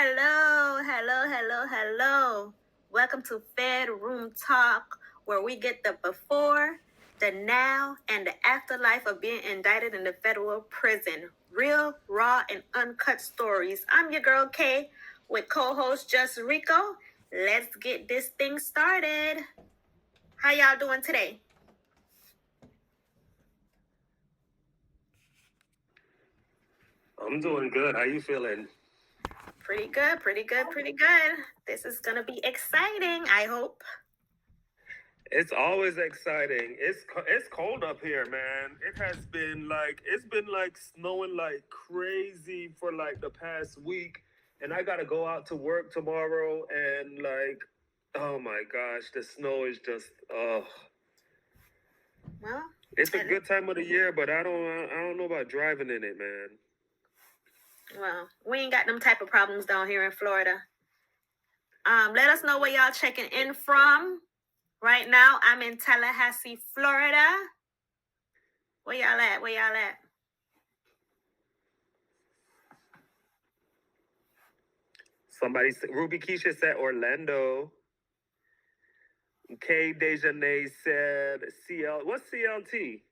Hello. Welcome to FedroomTalk, where we get the before, the now, and the afterlife of being indicted in the federal prison. Real, raw, and uncut stories. I'm your girl Kay with co-host Just Rico. Let's get this thing started. How y'all doing today? I'm doing good. How you feeling? Pretty good. This is gonna be exciting, I hope. It's always exciting. It's cold up here, man. It's been like snowing like crazy for like the past week, and I gotta go out to work tomorrow, and oh my gosh, the snow is just Well, It's a good time of the year, but I don't know about driving in it, man. well, we ain't got them type of problems down here in Florida. Let us know where y'all checking in from. Right now, I'm in Tallahassee, Florida. Where y'all at? Ruby Keisha said Orlando. K Dejanay said What's CLT?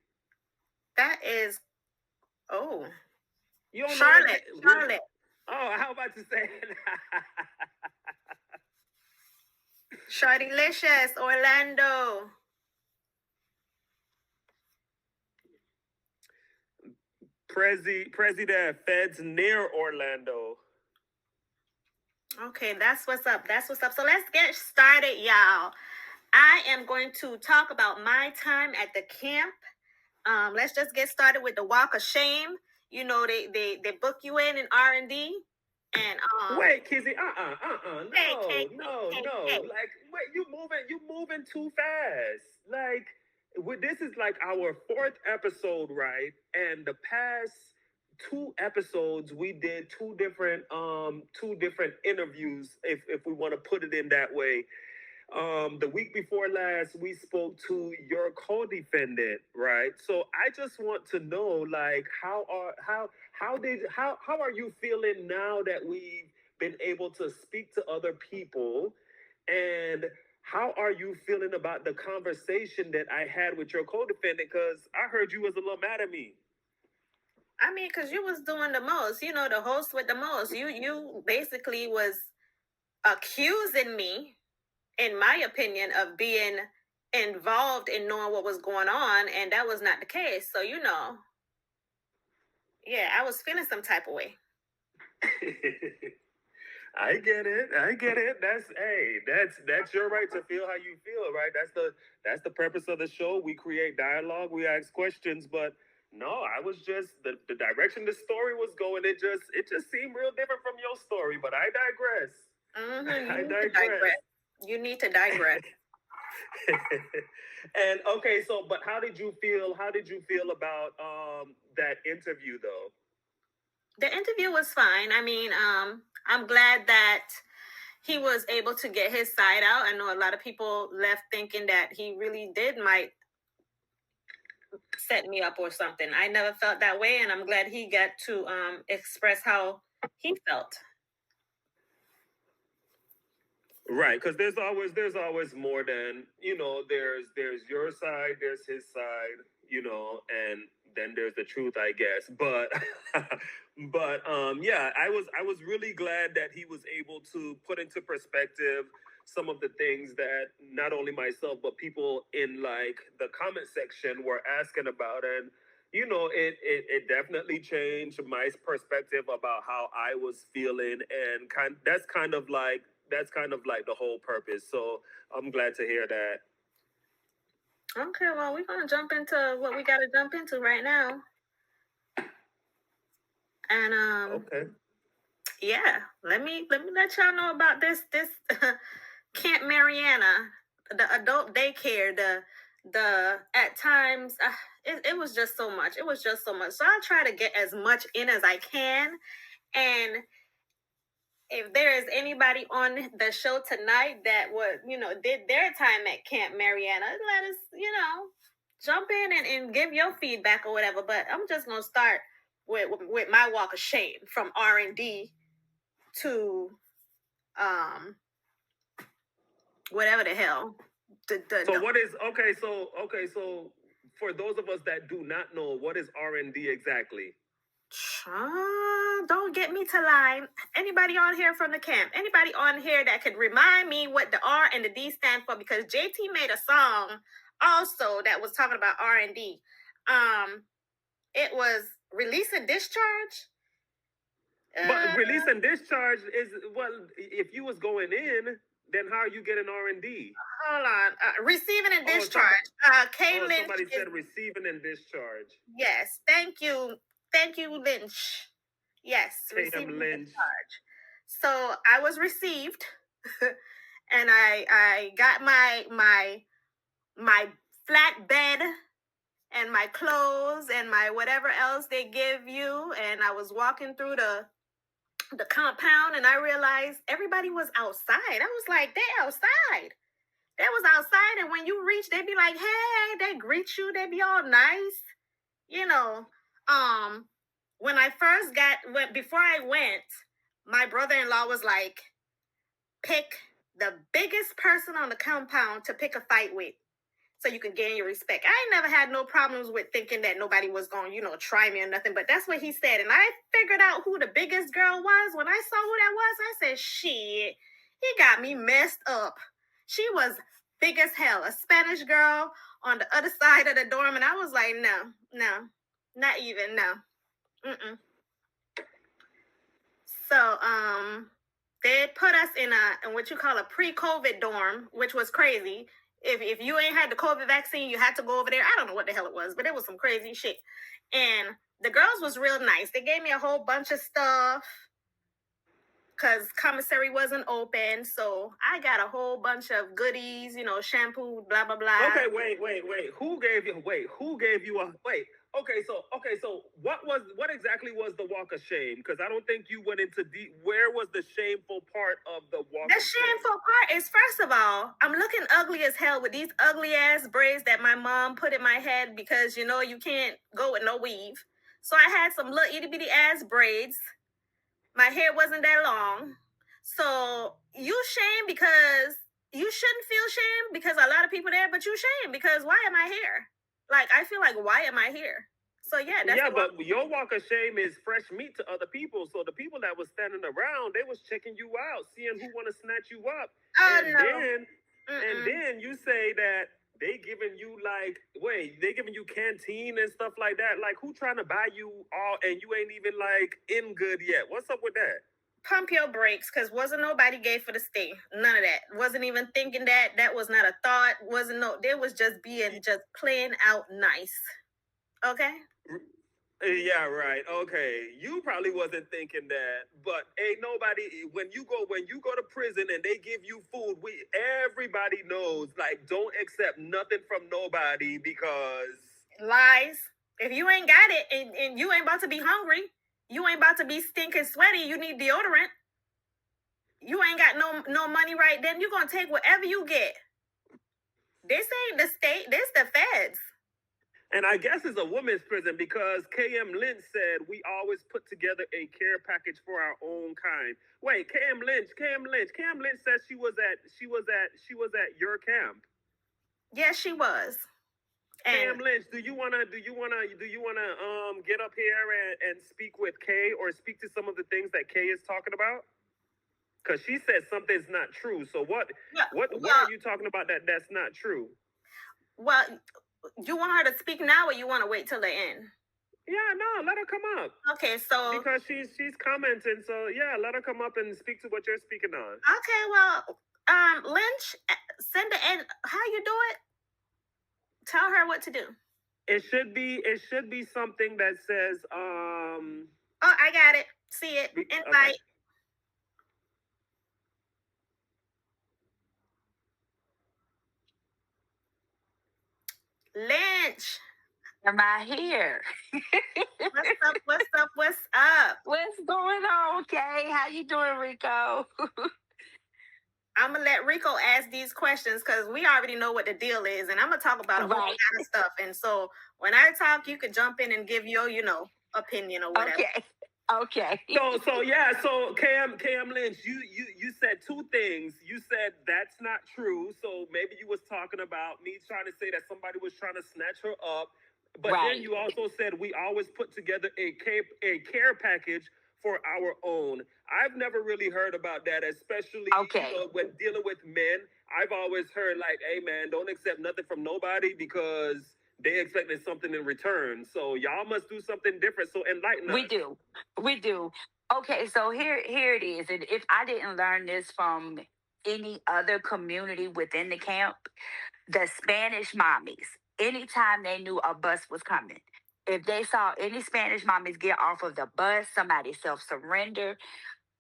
That is, oh, You don't know Charlotte. Really? Oh, how about to say Shardylicious, Orlando. President Feds near Orlando. Okay, that's what's up. So let's get started, y'all. I am going to talk about my time at the camp. Let's just get started with the walk of shame. You know, they book you in R&D. And wait, Kizzy, no. Hey. Like, wait, you moving too fast. Like, this is like our fourth episode, right? And the past two episodes, we did two different interviews, if we want to put it in that way. The week before last, we spoke to your co-defendant, right? So I just want to know, like, how are you feeling now that we've been able to speak to other people, and how are you feeling about the conversation that I had with your co-defendant? Because I heard you was a little mad at me. I mean, because you was doing the most, you know, the host with the most. You basically was accusing me, in my opinion, of being involved in knowing what was going on, and that was not the case. So, you know, yeah, I was feeling some type of way. I get it. That's your right to feel how you feel, right? That's the purpose of the show. We create dialogue, we ask questions, but no, I was just the direction the story was going. It just seemed real different from your story, but I digress. You need to digress. And okay, so but how did you feel? How did you feel about that interview though? The interview was fine. I mean, I'm glad that he was able to get his side out. I know a lot of people left thinking that he really might set me up or something. I never felt that way, and I'm glad he got to express how he felt. Right, because there's always more than, there's your side, there's his side, and then there's the truth, I guess. But yeah, I was really glad that he was able to put into perspective some of the things that not only myself but people in like the comment section were asking about. And it definitely changed my perspective about how I was feeling, and that's kind of like the whole purpose. So I'm glad to hear that. Okay, well, we're gonna jump into what we gotta jump into right now. And Okay. yeah, let me let y'all know about this Camp Mariana, the adult daycare, the at times it was just so much. It was just so much. So I'll try to get as much in as I can. And if there is anybody on the show tonight that did their time at Camp Mariana, let us, jump in and give your feedback or whatever. But I'm just gonna start with my walk of shame from R&D to whatever the hell. So what is so for those of us that do not know, what is R&D exactly? Don't get me to lie. Anybody on here from the camp? Anybody on here that could remind me what the R and the D stand for? Because JT made a song also that was talking about R&D. It was release and discharge. But release and discharge is, well, if you was going in, then how are you getting R&D? Hold on. Receiving and discharge. K Lynch. Somebody said receiving and discharge. Yes. Thank you. Thank you, Lynch. Yes. Receiving Lynch. discharge. So I was received, and I got my flat bed and my clothes and my whatever else they give you, and I was walking through the compound, and I realized everybody was outside. I was like, they outside. They was outside, and when you reach, they'd be like, hey, they greet you, they be all nice. You know, when I first before I went, my brother-in-law was like, pick the biggest person on the compound to pick a fight with, so you can gain your respect. I ain't never had no problems with thinking that nobody was going, try me or nothing, but that's what he said. And I figured out who the biggest girl was. When I saw who that was, I said, shit, he got me messed up. She was big as hell, a Spanish girl on the other side of the dorm. And I was like, no, not even, no. Mm-mm. So, they put us in what you call a pre-COVID dorm, which was crazy. If you ain't had the COVID vaccine, you had to go over there. I don't know what the hell it was, but it was some crazy shit. And the girls was real nice. They gave me a whole bunch of stuff because commissary wasn't open. So I got a whole bunch of goodies, shampoo, blah, blah, blah. Okay, wait. Who gave you a Okay, so what exactly was the walk of shame? Because I don't think you went into where was the shameful part of the walk The of shame? shameful part is, first of all, I'm looking ugly as hell with these ugly ass braids that my mom put in my head because you can't go with no weave. So I had some little itty bitty ass braids. My hair wasn't that long. So you shame because you shouldn't feel shame because a lot of people there, but you shame because why am I here? Like, I feel like, why am I here? So yeah, but your walk of shame is fresh meat to other people. So the people that was standing around, they was checking you out, seeing who want to snatch you up. And then you say that they giving you they giving you canteen and stuff like that. Like, who trying to buy you all and you ain't even in good yet? What's up with that? Pump your brakes, because wasn't nobody gay for the stay. None of that. Wasn't even thinking that. That was not a thought. There was just being just playing out nice. Okay? Yeah, right. Okay. You probably wasn't thinking that, but ain't nobody when you go to prison and they give you food, everybody knows, don't accept nothing from nobody because lies. If you ain't got it and you ain't about to be hungry, you ain't about to be stinking sweaty, you need deodorant. You ain't got no money right then, you're gonna take whatever you get. This ain't the state, this the feds. And I guess it's a women's prison because KM Lynch said we always put together a care package for our own kind. Wait, KM Lynch said she was at your camp. Yes, she was. KM Lynch, do you wanna get up here and speak with Kay or speak to some of the things that Kay is talking about? Because she said something's not true. So what are you talking about that's not true? Well, you want her to speak now or you want to wait till the end? Yeah, no, let her come up. Okay, so because she's commenting, so yeah, let her come up and speak to what you're speaking on. Okay, well, Lynch, send the end. How you do it? Tell her what to do. It should be something that says Oh, I got it. See it. Invite. Okay. Lynch. Am I here? What's up? What's going on, Kay? How you doing, Rico? I'm gonna let Rico ask these questions because we already know what the deal is, and I'm gonna talk about a whole lot of stuff. And so when I talk, you can jump in and give your, opinion or whatever. Okay. So Cam Lynch, you said two things. You said that's not true. So maybe you was talking about me trying to say that somebody was trying to snatch her up. But then Right. you also said we always put together a care package for our own. I've never really heard about that, especially Okay. when dealing with men. I've always heard like, "Hey man, don't accept nothing from nobody because they expected something in return." So y'all must do something different. So enlighten We us. do. We do. Okay, so here it is. And if I didn't learn this from any other community within the camp, the Spanish mommies, anytime they knew a bus was coming, if they saw any Spanish mommies get off of the bus, somebody self surrender,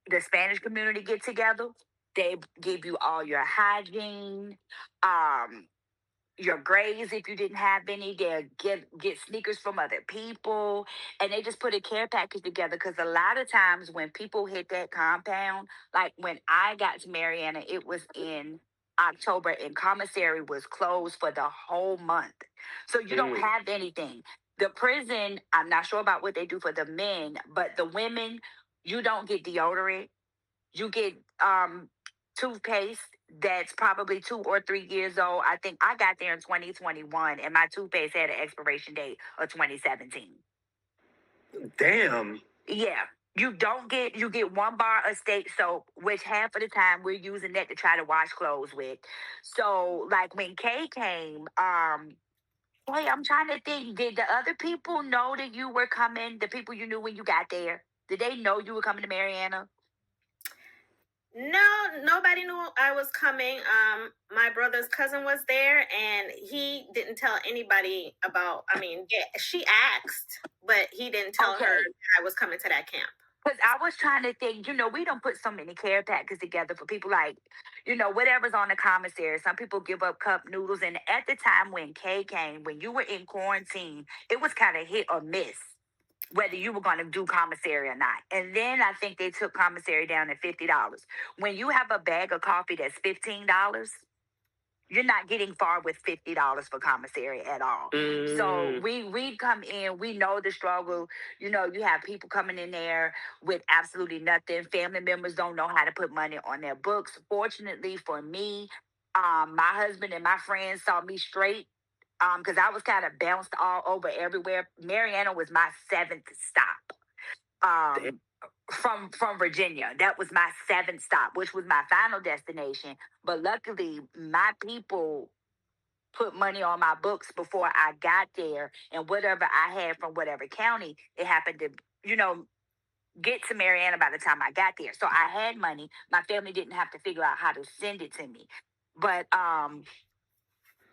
the Spanish community get together, they give you all your hygiene, um, your grades if you didn't have any. They'll get sneakers from other people, and they just put a care package together. Because a lot of times when people hit that compound, like when I got to Mariana, it was in October, and commissary was closed for the whole month, so you don't Mm. have anything. The prison, I'm not sure about what they do for the men, but the women, you don't get deodorant. You get toothpaste that's probably 2 or 3 years old. I think I got there in 2021, and my toothpaste had an expiration date of 2017. Damn. Yeah. You get one bar of state soap, which half of the time we're using that to try to wash clothes with. So like when Kay came, hey, I'm trying to think, did the other people know that you were coming? The people you knew when you got there? Did they know you were coming to Mariana? No, nobody knew I was coming. My brother's cousin was there, and he didn't tell anybody about. I mean, yeah, she asked, but he didn't tell her Okay. that I was coming to that camp. Because I was trying to think, we don't put so many care packages together for people like, whatever's on the commissary. Some people give up cup noodles. And at the time when Kay came, when you were in quarantine, it was kind of hit or miss whether you were going to do commissary or not. And then I think they took commissary down to $50. When you have a bag of coffee that's $15, you're not getting far with $50 for commissary at all. So we come in, we know the struggle. You have people coming in there with absolutely nothing. Family members don't know how to put money on their books. Fortunately for me, my husband and my friends saw me straight. Because I was kind of bounced all over everywhere. Mariana was my seventh stop. From Virginia. That was my seventh stop, which was my final destination. But luckily, my people put money on my books before I got there, and whatever I had from whatever county, it happened to, get to Mariana by the time I got there. So I had money. My family didn't have to figure out how to send it to me. But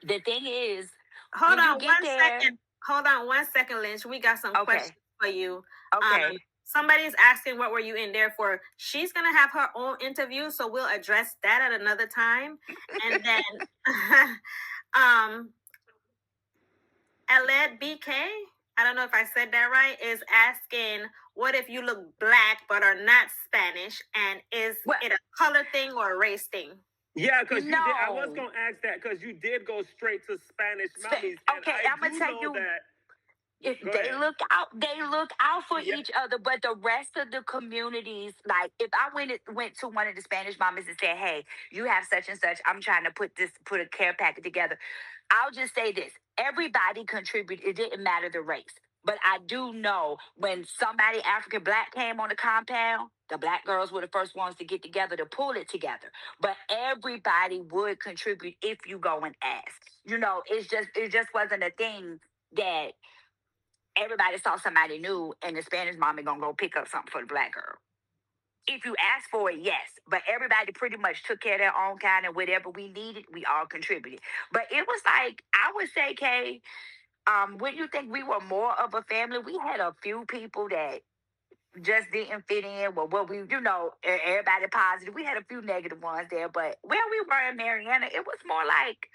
the thing is, Hold when you on get one there, second. Hold on one second, Lynch. We got some questions okay, for you. okay. Somebody's asking what were you in there for. She's gonna have her own interview, so we'll address that at another time. And then um Aled BK, I don't know if I said that right, is asking what if you look black but are not Spanish, and is Well, it a color thing or a race thing? Yeah, because you did. I was no. gonna ask that because you did go straight to Spanish mommies, and Okay, I I'm gonna do tell know you, that. if Go they ahead. look out for Yeah. each other, but the rest of the communities, like if I went to one of the Spanish mamas and said, hey, you have such and such, I'm trying to put a care packet together, I'll just say this: everybody contributed. It didn't matter the race. But I do know when somebody African black came on the compound, the black girls were the first ones to get together to pull it together. But everybody would contribute if you go and ask. It just wasn't a thing that everybody saw somebody new and the Spanish mommy gonna go pick up something for the black girl. If you ask for it, yes. But everybody pretty much took care of their own kind, and whatever we needed, we all contributed. But it was like, I would say, Kay, when you think we were more of a family, we had a few people that just didn't fit in. Well, what we, everybody positive. We had a few negative ones there, but where we were in Mariana, it was more like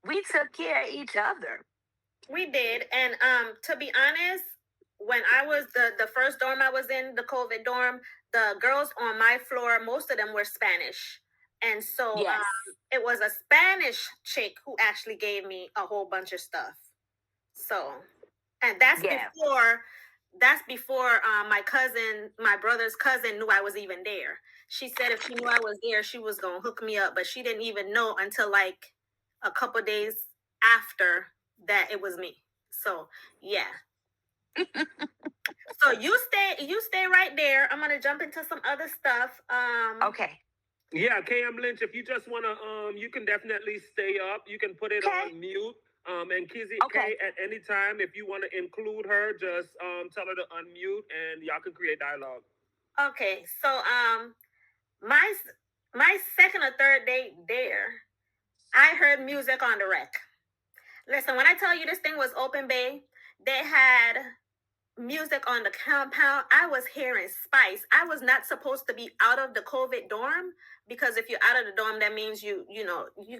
we took care of each other. We did, and to be honest, when I was the first dorm I was in, the COVID dorm, the girls on my floor, most of them were Spanish, and so Yes. it was a Spanish chick who actually gave me a whole bunch of stuff. So, and that's Yeah. before that's before my brother's cousin knew I was even there. She said if she knew I was there, she was gonna hook me up, but she didn't even know until like a couple days after that it was me. So yeah. So you stay right there. I'm gonna jump into some other stuff. Okay. Yeah, KM Lynch, if you just wanna you can definitely stay up. You can put it Okay. on mute. And Kizzy Okay. K at any time, if you want to include her, just tell her to unmute and y'all can create dialogue. Okay, so my my second or third date there, I heard music on the rec. Listen, when I tell you this thing was open bay, they had music on the compound. I was hearing spice. I was not supposed to be out of the COVID dorm because if you're out of the dorm, that means you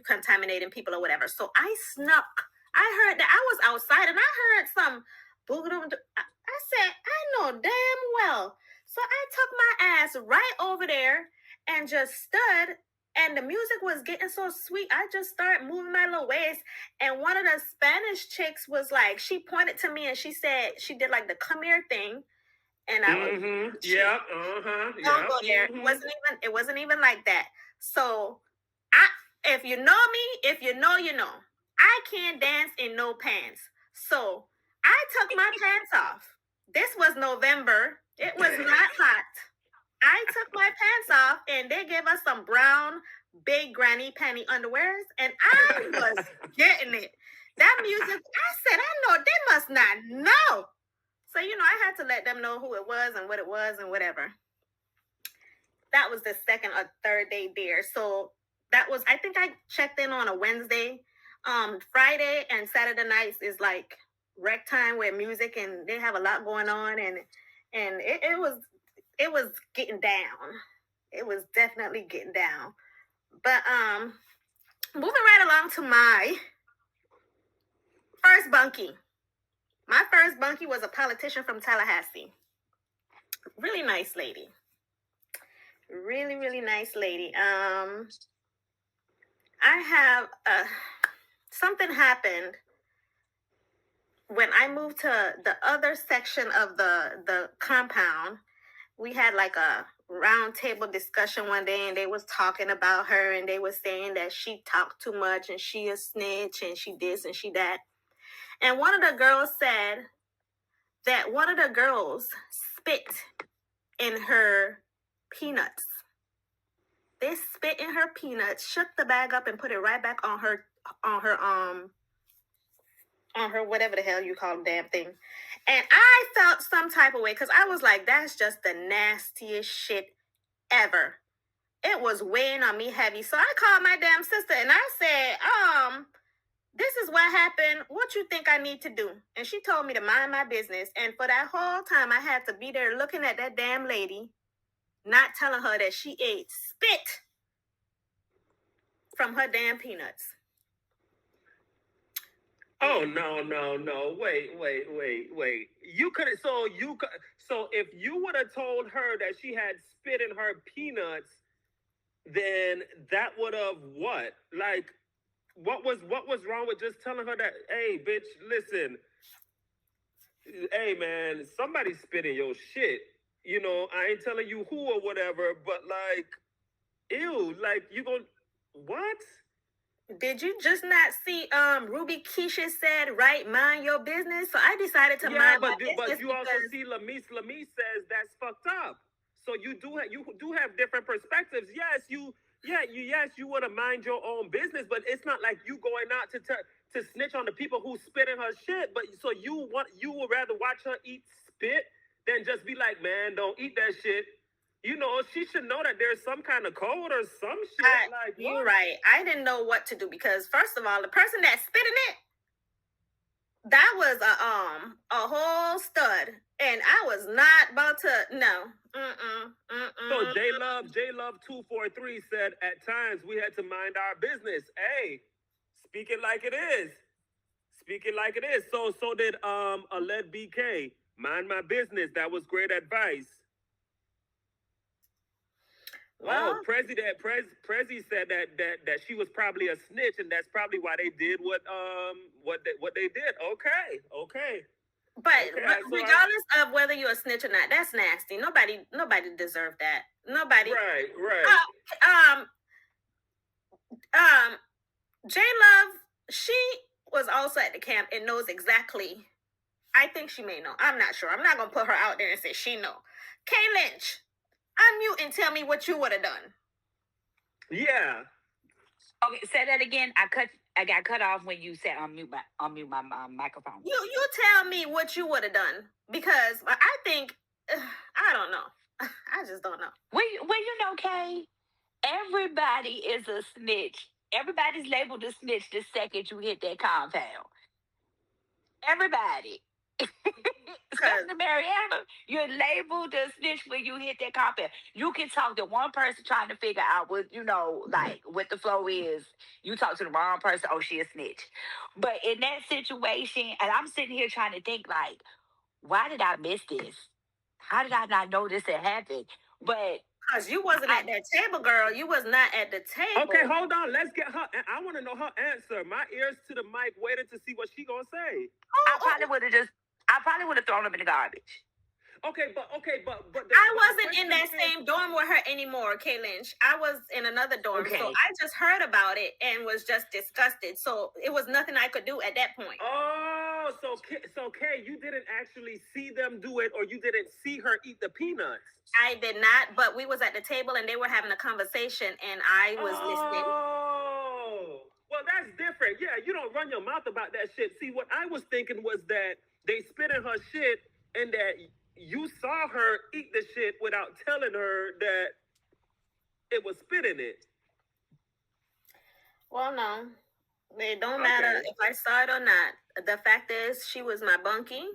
contaminating people or whatever. So I snuck. I heard that I was outside and I heard some boogaloo. I said, I know damn well. So I took my ass right over there and just stood. And the music was getting so sweet. I just started moving my little waist. And one of the Spanish chicks was like, she pointed to me and she said, she did like the come here thing. And I was, Yeah. don't Yeah. go there. It wasn't even like that. So if you know me, if you know, you know. I can't dance in no pants. So I took my pants off. This was November. It was not hot. I took my pants off and they gave us some brown big granny panty underwears and I was getting it. That music, I said, I know they must not know. So, I had to let them know who it was and what it was and whatever. That was the second or third day there. So that was, I think I checked in on a Wednesday. Friday and Saturday nights is like rec time with music and they have a lot going on and it was getting down. It was definitely getting down. But moving right along to my first bunkie. My first bunkie was a politician from Tallahassee. Really nice lady. Really, really nice lady. I have something happened when I moved to the other section of the compound. We had like a round table discussion one day and they was talking about her and they was saying that she talked too much and she a snitch and she this and she that. And one of the girls said that one of the girls spit in her peanuts. They spit in her peanuts, shook the bag up and put it right back on her whatever the hell you call the damn thing. And I felt some type of way because I was like, that's just the nastiest shit ever. It was weighing on me heavy. So I called my damn sister and I said, this is what happened. What you think I need to do? And she told me to mind my business. And for that whole time, I had to be there looking at that damn lady, not telling her that she ate spit from her damn peanuts. Oh no! Wait! You could so if you would have told her that she had spit in her peanuts, then that would have what? Like, what was wrong with just telling her that? Hey, bitch, listen. Hey, man, somebody spit in your shit. I ain't telling you who or whatever, but like, ew, like you gonna what? Did you just not see Ruby Keisha said, right, mind your business? So I decided to mind my business. But you also see Lamise says that's fucked up. So you do have different perspectives. Yes, you want to mind your own business, but it's not like you going out to snitch on the people who spit in her shit. But so you would rather watch her eat spit than just be like, man, don't eat that shit. She should know that there's some kind of code or some shit. You're right. I didn't know what to do because first of all, the person that spit in it, that was a whole stud, and I was not about to no. So J Love 243 said at times we had to mind our business. Hey, speak it like it is. Speak it like it is. So did Aled BK. Mind my business. That was great advice. Well, Prezi said that she was probably a snitch, and that's probably why they did what they did. Okay. But Okay, so regardless of whether you're a snitch or not, that's nasty. Nobody deserved that. Nobody. right. Um, um, J Love, she was also at the camp and knows exactly. I think she may know. I'm not sure. I'm not gonna put her out there and say she know. Kay Lynch, unmute and tell me what you would have done. Yeah. Okay, say that again. I got cut off when you said unmute my microphone. You tell me what you would have done, because I think I don't know. I just don't know. Well, you know, Kay, everybody is a snitch. Everybody's labeled a snitch the second you hit that compound. Everybody. Especially Mariana, you're labeled a snitch when you hit that compound. You can talk to one person trying to figure out what, like what the flow is. You talk to the wrong person, oh, she a snitch. But in that situation, and I'm sitting here trying to think, like, why did I miss this? How did I not know this had happened? But because you wasn't at that table, girl. You was not at the table. Okay, hold on. Let's get her. I want to know her answer. My ears to the mic, waiting to see what she gonna say. I probably would have thrown them in the garbage. Okay, but I wasn't in that same dorm with her anymore, Kay Lynch. I was in another dorm, so I just heard about it and was just disgusted. So it was nothing I could do at that point. Oh, so Kay, you didn't actually see them do it, or you didn't see her eat the peanuts? I did not, but we was at the table and they were having a conversation, and I was listening. Oh, well, that's different. Yeah, you don't run your mouth about that shit. See, what I was thinking was that they spit in her shit, and that you saw her eat the shit without telling her that it was spit in it. Well, no. It don't matter if I saw it or not. The fact is, she was my bunkie,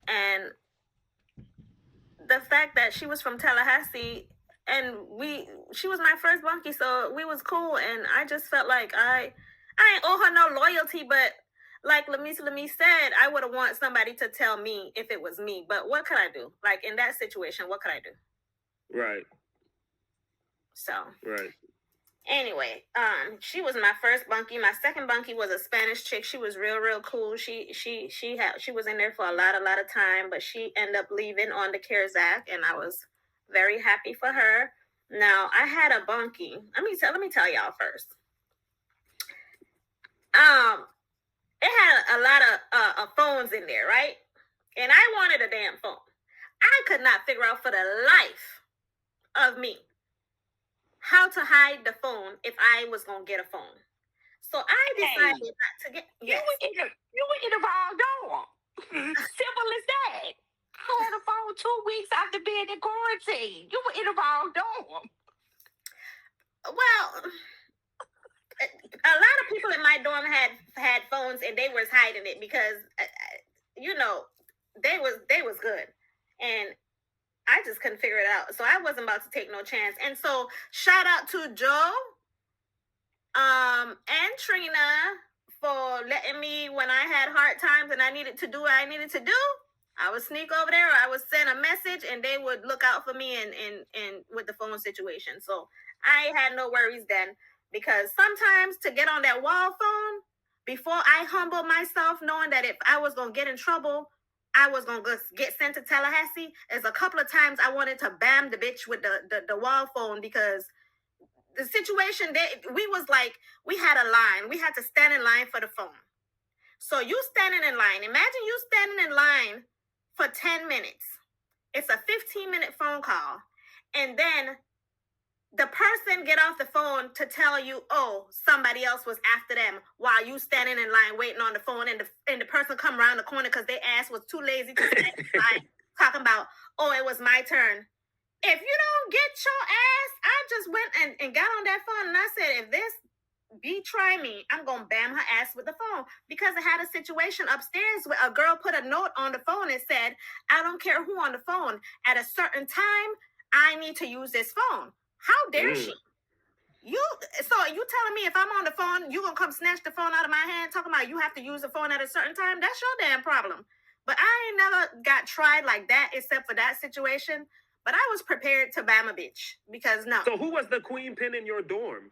and the fact that she was from Tallahassee, and she was my first bunkie, so we was cool, and I just felt like I ain't owe her no loyalty, but like Lamise said, I would have want somebody to tell me if it was me. But what could I do? Like in that situation, what could I do? Right. So. Right. Anyway, she was my first bunkie. My second bunkie was a Spanish chick. She was real cool. She was in there for a lot of time, but she ended up leaving on the CARES Act, and I was very happy for her. Now I had a bunkie. Let me tell y'all first. It had a lot of phones in there, right? And I wanted a damn phone. I could not figure out for the life of me how to hide the phone if I was gonna get a phone. So I decided not to get. Yes. You were in the wrong door. Simple as that. I had a phone 2 weeks after being in quarantine. You were in the wrong door. Well, a lot of people in my dorm had phones, and they was hiding it because, they was good, and I just couldn't figure it out. So I wasn't about to take no chance. And so shout out to Joe, and Trina for letting me, when I had hard times and I needed to do what I needed to do, I would sneak over there, or I would send a message, and they would look out for me and with the phone situation. So I had no worries then, because sometimes to get on that wall phone, before I humble myself, knowing that if I was going to get in trouble, I was going to get sent to Tallahassee, there's a couple of times I wanted to bam the bitch with the wall phone, because the situation, we had a line. We had to stand in line for the phone. So you standing in line. Imagine you standing in line for 10 minutes. It's a 15-minute phone call. And then the person get off the phone to tell you, oh, somebody else was after them, while you standing in line waiting on the phone, and the person come around the corner because their ass was too lazy to stand in line, talking about, oh, it was my turn. If you don't get your ass, I just went and got on that phone, and I said, if this try me, I'm gonna bam her ass with the phone, because I had a situation upstairs where a girl put a note on the phone and said, I don't care who on the phone, at a certain time I need to use this phone. How dare she? So you telling me if I'm on the phone, you gonna come snatch the phone out of my hand, talking about you have to use the phone at a certain time? That's your damn problem. But I ain't never got tried like that except for that situation. But I was prepared to bam a bitch, because no. So who was the queen pin in your dorm?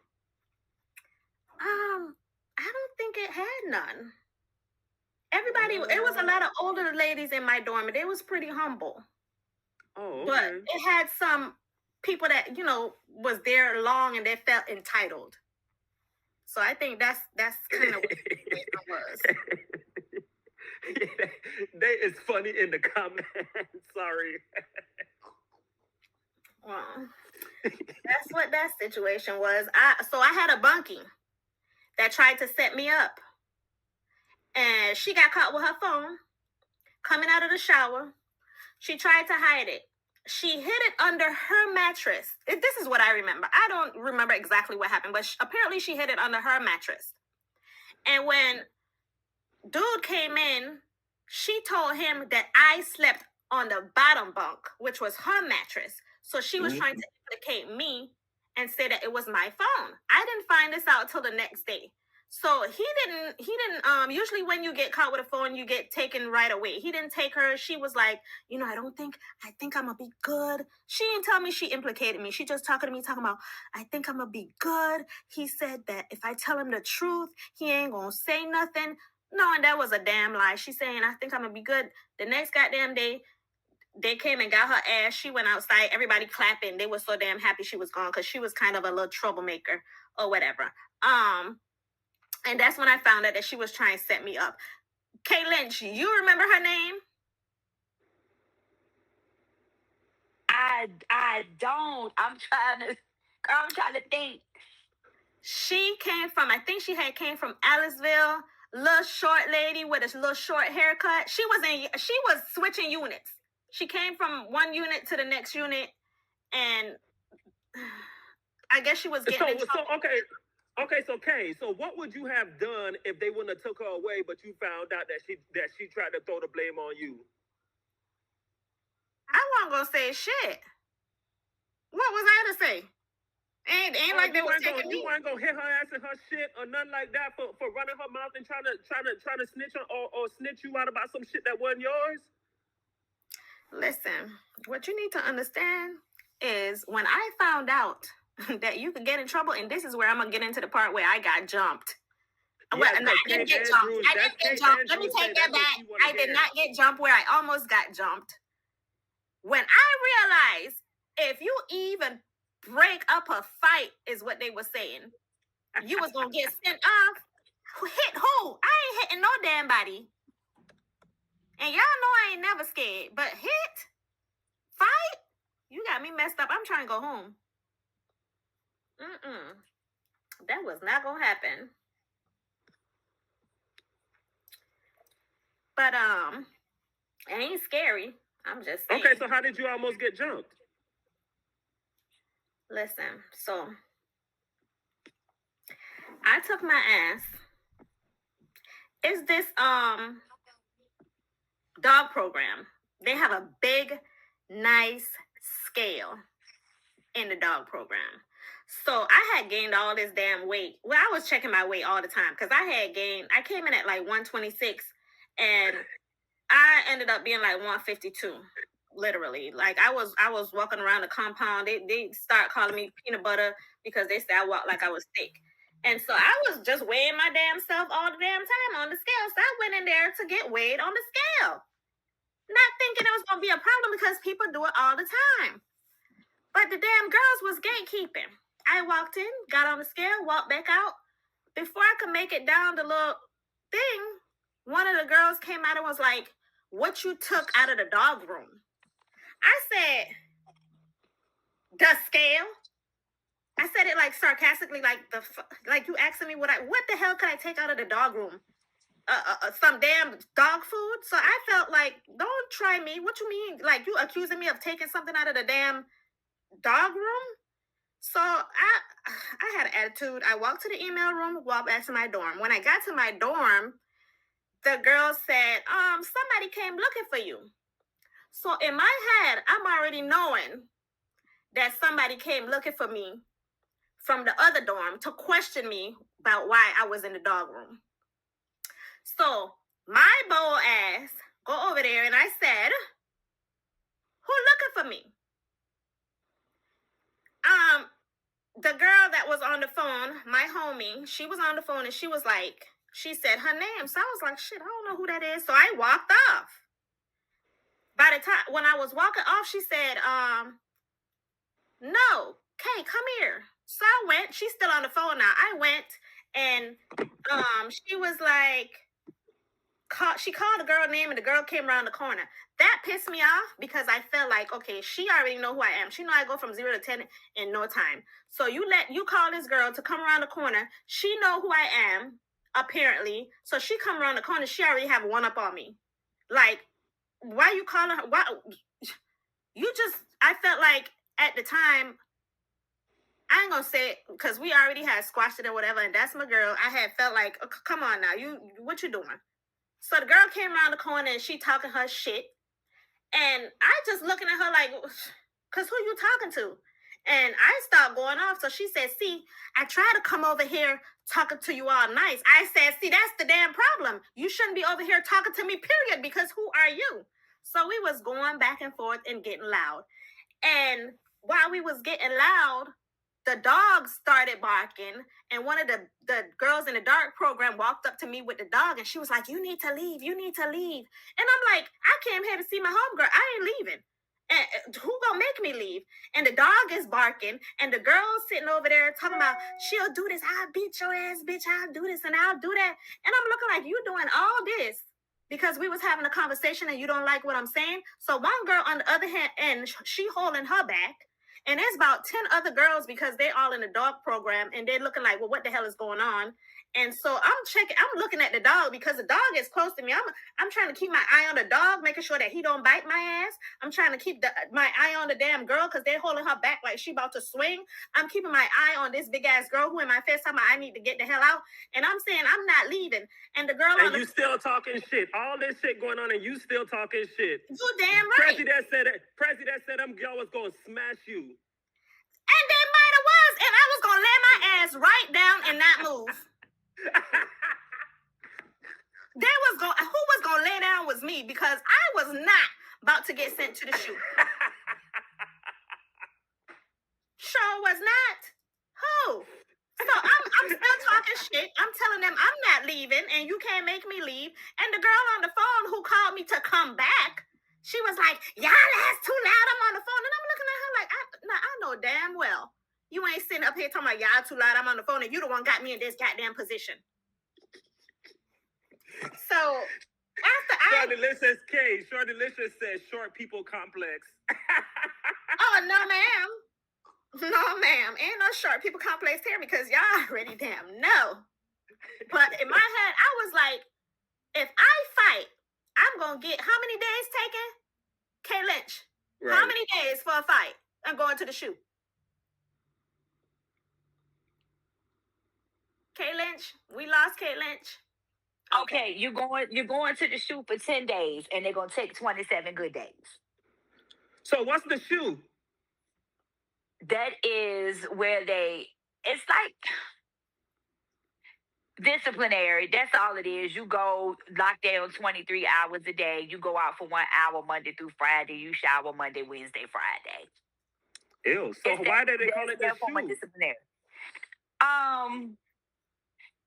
I don't think it had none. Everybody, it was a lot of older ladies in my dorm, and they was pretty humble. Oh, But okay. it had some people that, was there long and they felt entitled. So I think that's kind of what the situation was. They is funny in the comments. Sorry. Well, that's what that situation was. So I had a bunkie that tried to set me up, and she got caught with her phone coming out of the shower. She tried to hide it. She hid it under her mattress. This is what I remember. I don't remember exactly what happened, but apparently she hid it under her mattress. And when dude came in, she told him that I slept on the bottom bunk, which was her mattress. So she was trying to implicate me and say that it was my phone. I didn't find this out till the next day. So he didn't usually when you get caught with a phone, you get taken right away. He didn't take her. She was like, I think I'm gonna be good. She didn't tell me she implicated me. She just talking to me, talking about, I think I'm gonna be good. He said that if I tell him the truth, he ain't gonna say nothing. No, and that was a damn lie. She's saying, I think I'm gonna be good. The next goddamn day, they came and got her ass. She went outside, everybody clapping. They were so damn happy she was gone because she was kind of a little troublemaker or whatever. And that's when I found out that she was trying to set me up. Kay Lynch, you remember her name? I don't. I'm trying to think. She came from, I think she came from Aliceville, little short lady with a little short haircut. She was switching units. She came from one unit to the next unit, and I guess she was getting in trouble. Okay, so Kay, so what would you have done if they wouldn't have took her away, but you found out that she tried to throw the blame on you? I wasn't gonna say shit. What was I to say? Ain't like they was taking me. You weren't gonna hit her ass in her shit or nothing like that for running her mouth and trying to snitch on or snitch you out about some shit that wasn't yours? Listen, what you need to understand is when I found out that you could get in trouble, and this is where I'm gonna get into the part where I got jumped. Yeah, well, no, I didn't get jumped. I didn't get jumped. Let me take that back. I did not get jumped where I almost got jumped. When I realized if you even break up a fight, is what they were saying, you was gonna get sent off. Hit who? I ain't hitting no damn body. And y'all know I ain't never scared. But hit? Fight? You got me messed up. I'm trying to go home. That was not gonna happen. But it ain't scary. I'm just saying. Okay, so how did you almost get jumped? Listen, so I took my ass. It's this dog program. They have a big, nice scale in the dog program. So I had gained all this damn weight. Well, I was checking my weight all the time because I came in at like 126 and I ended up being like 152. Literally. Like I was walking around the compound. They start calling me peanut butter because they say I walk like I was thick. And so I was just weighing my damn self all the damn time on the scale. So I went in there to get weighed on the scale. Not thinking it was going to be a problem because people do it all the time. But the damn girls was gatekeeping. I walked in, got on the scale, walked back out. Before I could make it down the little thing, one of the girls came out and was like, "What you took out of the dog room?" I said, "The scale." I said it like sarcastically, like you asking me what the hell could I take out of the dog room? Some damn dog food. So I felt like, don't try me. What you mean? Like you accusing me of taking something out of the damn dog room? So I had an attitude. I walked to the email room, walked back to my dorm. When I got to my dorm, the girl said, somebody came looking for you. So in my head, I'm already knowing that somebody came looking for me from the other dorm to question me about why I was in the dog room. So my bold ass go over there and I said, "Who looking for me?" The girl that was on the phone, my homie, she was on the phone and she was like, She said her name. So I was like, shit, I don't know who that is. So I walked off. By the time when I was walking off, she said, no, Kay, come here. So I went. She's still on the phone now. I went and she was like, she called the girl name and the girl came around the corner. That pissed me off because I felt like, okay, she already know who I am. She know I go from 0 to 10 in no time. So you call this girl to come around the corner. She know who I am, apparently. So she come around the corner. She already have one up on me. Like, why you calling her? Why? I felt like at the time, I ain't gonna say it because we already had squashed it or whatever, and that's my girl. I had felt like, oh, come on now, what you doing? So the girl came around the corner and she talking her shit. And I just looking at her like, cause who you talking to? And I stopped going off. So she said, see, I tried to come over here talking to you all nice. I said, see, that's the damn problem. You shouldn't be over here talking to me, period, because who are you? So we was going back and forth and getting loud. And while we was getting loud, the dog started barking, and one of the girls in the dark program walked up to me with the dog, and she was like, you need to leave, you need to leave. And I'm like, I came here to see my homegirl. I ain't leaving. And who gonna make me leave? And the dog is barking, and the girl's sitting over there talking about, she'll do this, I'll beat your ass, bitch, I'll do this, and I'll do that. And I'm looking like, you doing all this because we was having a conversation and you don't like what I'm saying? So one girl on the other hand, and she holding her back, and there's about 10 other girls because they're all in the dog program and they're looking like, well, what the hell is going on? And so I'm looking at the dog because the dog is close to me. I'm trying to keep my eye on the dog, making sure that he don't bite my ass. I'm trying to keep my eye on the damn girl because they're holding her back like she about to swing. I'm keeping my eye on this big ass girl who in my face talking about I need to get the hell out. And I'm saying I'm not leaving. And the girl and you still talking shit. All this shit going on and you still talking shit. You damn right. President said them y'all was gonna smash you. And they might have was, and I was gonna lay my ass right down and not move. Who was gonna lay down was me because I was not about to get sent to the shoe. Sure was not. Who? So I'm still talking shit. I'm telling them I'm not leaving and you can't make me leave. And the girl on the phone who called me to come back, she was like, y'all ass too loud, I'm on the phone. And I'm looking at her like, I know damn well you ain't sitting up here talking about y'all too loud, I'm on the phone, and you the one got me in this goddamn position. So after Short Delicious says short people complex. Oh, no, ma'am. No, ma'am. Ain't no short people complex here because y'all already damn know. But in my head, I was like, if I fight, I'm going to get how many days taken? K Lynch. Right. How many days for a fight? I'm going to the shoe. K Lynch. We lost K Lynch. Okay, you're going to the shoe for 10 days and they're gonna take 27 good days. So what's the shoe? That is where it's like disciplinary. That's all it is. You go lock down 23 hours a day. You go out for 1 hour Monday through Friday. You shower Monday, Wednesday, Friday. Ew. So why did they call it the shoe? Disciplinary.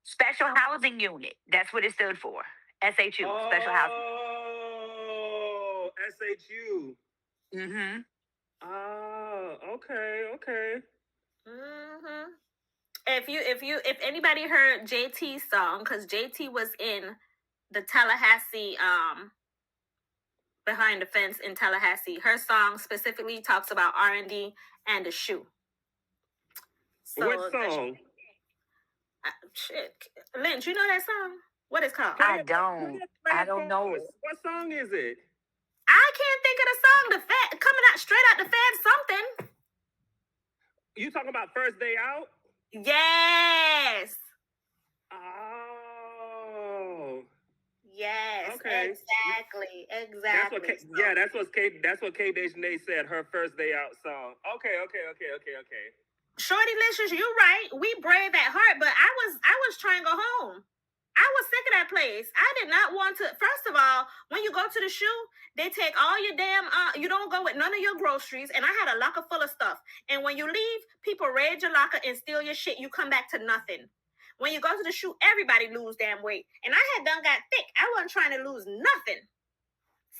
Special housing unit. That's what it stood for. SHU. Special housing. Oh, SHU. Mm-hmm. Oh, okay. Mm-hmm. If anybody heard JT's song, because JT was in the Tallahassee Behind the Fence in Tallahassee, her song specifically talks about R&D and the shoe. So what song? Shit, Lynch, you know that song? What is it called? I don't know. What song is it? I can't think of the song. The Fed coming out straight out the Fed something. You talking about First Day Out? Yes. Oh. Yes. Okay. Exactly. That's what K Nation said. Her First Day Out song. Okay. Shorty Licious, you're right. We brave at heart, but I was trying to go home. I was sick of that place. I did not want to. First of all, when you go to the shoe, they take all your damn. You don't go with none of your groceries, and I had a locker full of stuff. And when you leave, people raid your locker and steal your shit. You come back to nothing. when you go to the shoot, everybody lose damn weight. And I had done got thick. I wasn't trying to lose nothing.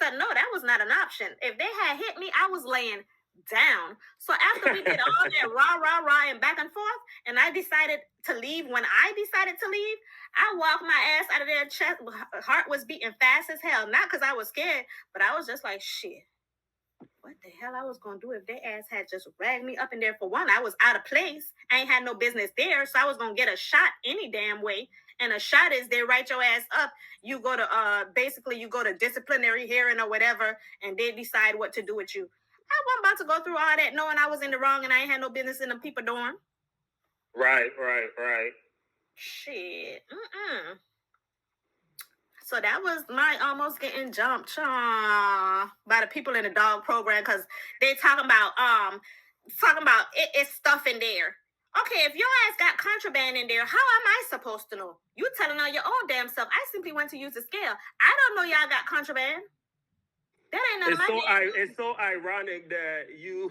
So no, that was not an option. If they had hit me, I was laying down. So after we did all that rah and back and forth, and I decided to leave, when I decided to leave, I walked my ass out of there. Chest, heart was beating fast as hell. Not because I was scared, but I was just like, shit. What the hell I was gonna do if their ass had just dragged me up in there? For one, I was out of place. I ain't had no business there, so I was gonna get a shot any damn way. And a shot is they write your ass up. You go to basically you go to disciplinary hearing or whatever, and they decide what to do with you. I wasn't about to go through all that knowing I was in the wrong and I ain't had no business in them people dorm. Right. Shit. So that was my almost getting jumped by the people in the dog program, because they talking about it's stuff in there. Okay, if your ass got contraband in there, how am I supposed to know? You telling on your own damn self. I simply went to use the scale. I don't know y'all got contraband. That ain't none of my business. It's so ironic that you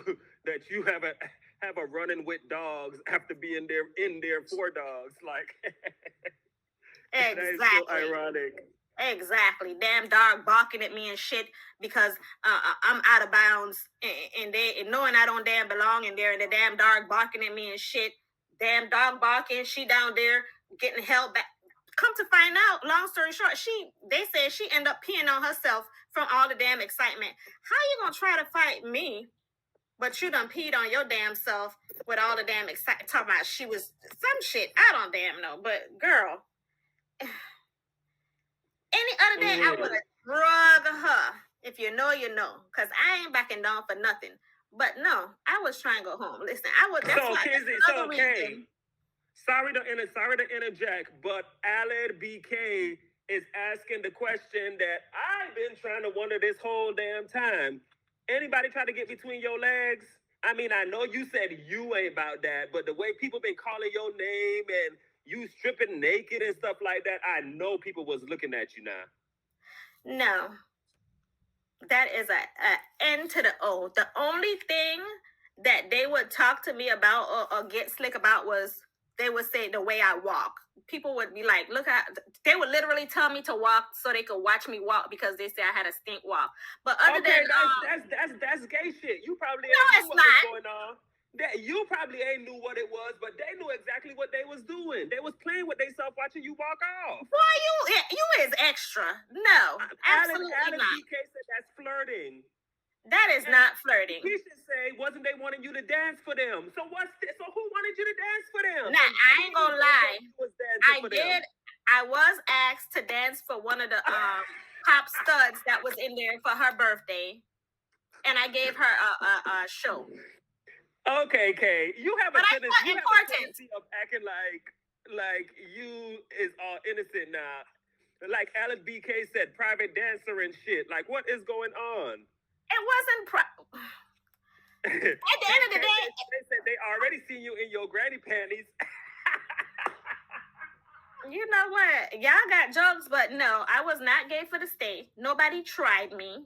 have a running with dogs after being in there for dogs. Like exactly. That is so ironic. Exactly. Damn dog barking at me and shit because I'm out of bounds and they knowing I don't damn belong in there, and the damn dog barking at me and shit. Damn dog barking. She down there getting held back. Come to find out, long story short, they said she ended up peeing on herself from all the damn excitement. How you gonna try to fight me, but you done peed on your damn self with all the damn excitement? Talking about she was some shit. I don't damn know, but girl. Any other day, I would have drug her. If you know, you know. Because I ain't backing down for nothing. But no, I was trying to go home. Listen, I would. That's why. So, Kay, sorry to interject, but Aled BK is asking the question that I've been trying to wonder this whole damn time. Anybody try to get between your legs? I mean, I know you said you ain't about that, but the way people been calling your name and you stripping naked and stuff like that, I know people was looking at you now. No. That is a N to the O. The only thing that they would talk to me about or get slick about was they would say the way I walk. People would be like, look at, they would literally tell me to walk so they could watch me walk because they say I had a stink walk. But other than that's gay shit. You probably ain't know what's going on. That you probably ain't knew what it was, but they knew exactly what they was doing. They was playing with themselves watching you walk off. Boy, you is extra. No, absolutely Alex not. BK said that's flirting. That is not flirting. He should say, wasn't they wanting you to dance for them? So so who wanted you to dance for them? Nah, I ain't gonna lie. I was asked to dance for one of the pop studs that was in there for her birthday, and I gave her a show. Okay, Kay, you have a tendency of acting like you is all innocent now. Like Alex BK said, private dancer and shit. Like, what is going on? It wasn't at the end of the day, they said they already seen you in your granny panties. You know what? Y'all got jokes, but no, I was not gay for the state. Nobody tried me.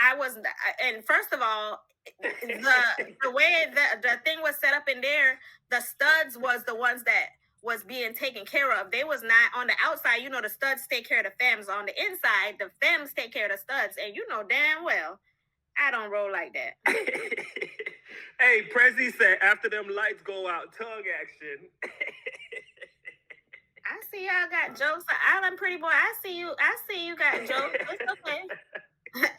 I was, and first of all, the way the thing was set up in there, the studs was the ones that was being taken care of. They was not on the outside. You know, the studs take care of the femmes. On the inside, the femmes take care of the studs. And you know damn well, I don't roll like that. Hey, Prezi said, after them lights go out, tongue action. I see y'all got jokes. Island Pretty Boy, I see you got jokes. It's okay.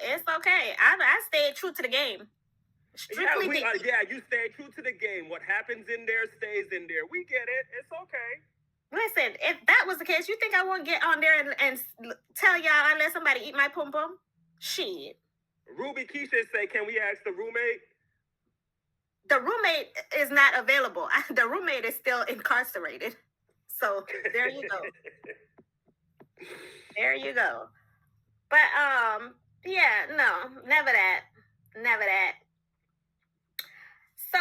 It's okay. I stayed true to the game. Strictly you stayed true to the game. What happens in there stays in there. We get it. It's okay. Listen, if that was the case, you think I won't get on there and tell y'all I let somebody eat my pum pum? Shit. Ruby Keisha say, can we ask the roommate? The roommate is not available. The roommate is still incarcerated. So there you go. There you go. But yeah, no, never that. So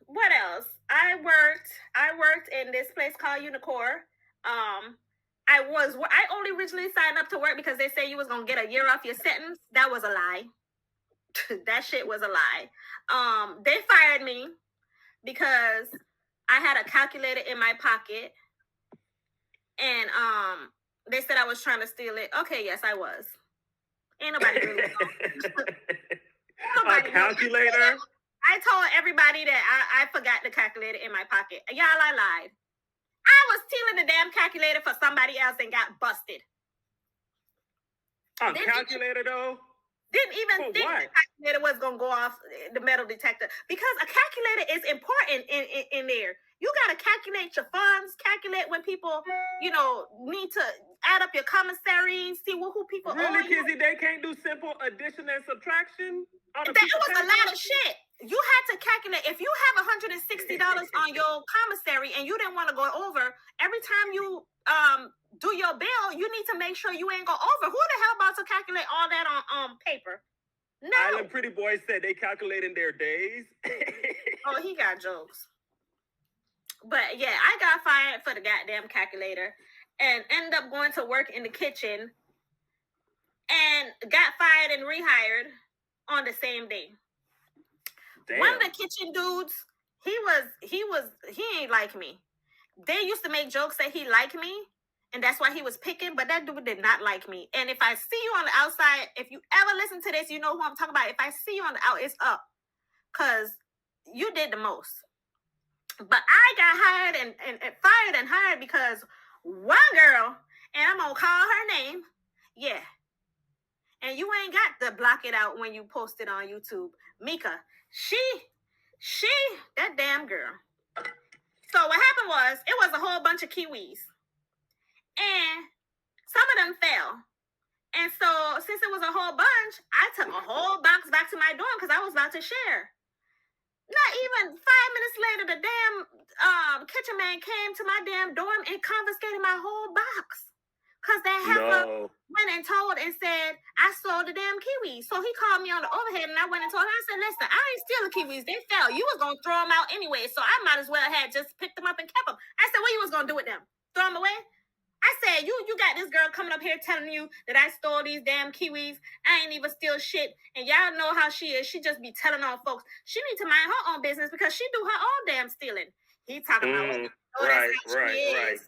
what else? I worked in this place called Unicore. I only originally signed up to work because they say you was gonna get a year off your sentence. That was a lie. That shit was a lie. They fired me because I had a calculator in my pocket, and they said I was trying to steal it. Okay, yes, I was. Ain't nobody really know. A calculator? I told everybody that I forgot the calculator in my pocket. Y'all, I lied. I was stealing the damn calculator for somebody else and got busted. A calculator, though? Didn't even think the calculator was going to go off the metal detector, because a calculator is important in there. You got to calculate your funds, calculate when people, need to add up your commissaries, see who people really, owe you. Kizzy, they can't do simple addition and subtraction? That was a lot of shit. You had to calculate. If you have $160 on your commissary and you didn't want to go over, every time you do your bill, you need to make sure you ain't go over. Who the hell about to calculate all that on paper? No. Island Pretty Boy said they calculating their days. Oh, he got jokes. But yeah, I got fired for the goddamn calculator and ended up going to work in the kitchen and got fired and rehired on the same day. Damn. One of the kitchen dudes, he ain't like me. They used to make jokes that he liked me, and that's why he was picking, but that dude did not like me. And if I see you on the outside, if you ever listen to this, you know who I'm talking about. If I see you on the out, it's up, because you did the most. But I got hired and fired and hired because one girl, and I'm going to call her name, yeah, and you ain't got to block it out when you post it on YouTube. Mika, she, that damn girl. So what happened was, it was a whole bunch of Kiwis. And some of them fell. And so since it was a whole bunch, I took a whole box back to my dorm because I was about to share. Not even 5 minutes later, the damn kitchen man came to my damn dorm and confiscated my whole box. Because that heifer went and told and said, I stole the damn kiwis. So he called me on the overhead and I went and told him, I said, listen, I ain't steal the kiwis. They fell. You was going to throw them out anyway. So I might as well have just picked them up and kept them. I said, what you was going to do with them? Throw them away? I said, you got this girl coming up here telling you that I stole these damn kiwis. I ain't even steal shit. And y'all know how she is. She just be telling on folks. She need to mind her own business because she do her own damn stealing. He talking about right.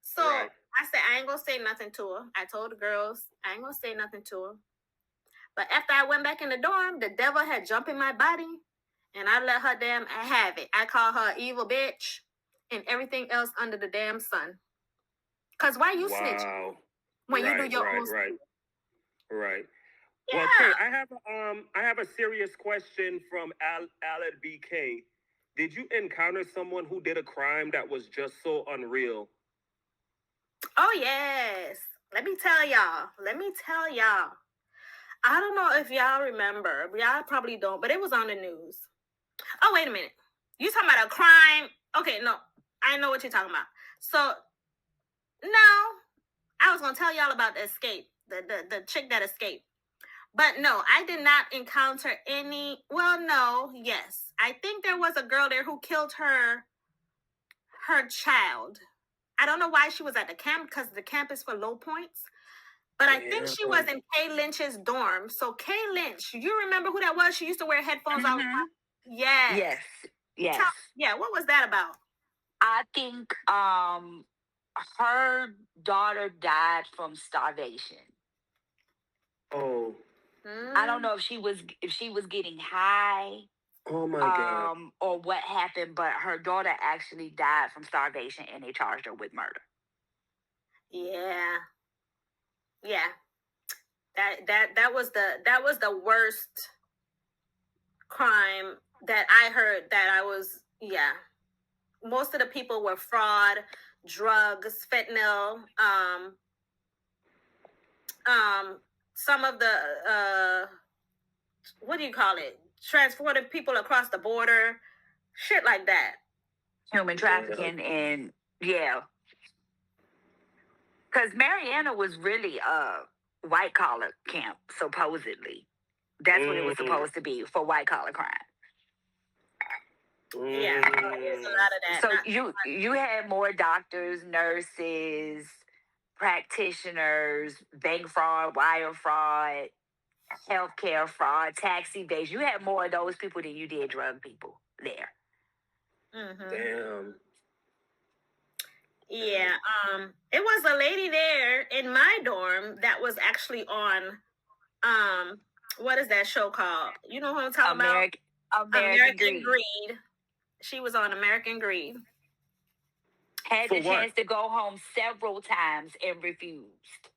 So I said, I ain't gonna say nothing to her. I told the girls, I ain't gonna say nothing to her. But after I went back in the dorm, the devil had jumped in my body and I let her damn have it. I call her evil bitch and everything else under the damn sun. Because why you snitching when you do your own stuff? Right. Yeah. Well, Kay, I have a serious question from Alad BK. Did you encounter someone who did a crime that was just so unreal? Oh, yes. Let me tell y'all. I don't know if y'all remember. Y'all probably don't, but it was on the news. Oh, wait a minute. You talking about a crime? Okay, no. I know what you're talking about. So, no. I was going to tell y'all about the escape. The chick that escaped. But no, I did not encounter any. Well, no. Yes. I think there was a girl there who killed her child. I don't know why she was at the camp, because the camp is for low points. But I think she was in Kay Lynch's dorm. So Kay Lynch, you remember who that was? She used to wear headphones all the time. Yes. Yeah, what was that about? I think her daughter died from starvation. Oh. I don't know if she was getting high. Oh my God. Or what happened, but her daughter actually died from starvation and they charged her with murder. Yeah. That was the worst crime that I heard. Most of the people were fraud, drugs, fentanyl, some of the what do you call it? Transported people across the border, shit like that. Human trafficking and because Mariana was really a white collar camp, supposedly. That's what it was supposed to be, for white collar crime. Yeah, there's a lot of that. So you had more doctors, nurses, practitioners, bank fraud, wire fraud, healthcare fraud, tax evasion. You had more of those people than you did drug people there. Mm-hmm. Damn. Yeah. It was a lady there in my dorm that was actually on what is that show called? You know what I'm talking about? American American Greed. Greed. She was on American Greed. Had For the what? chance to go home several times and refused.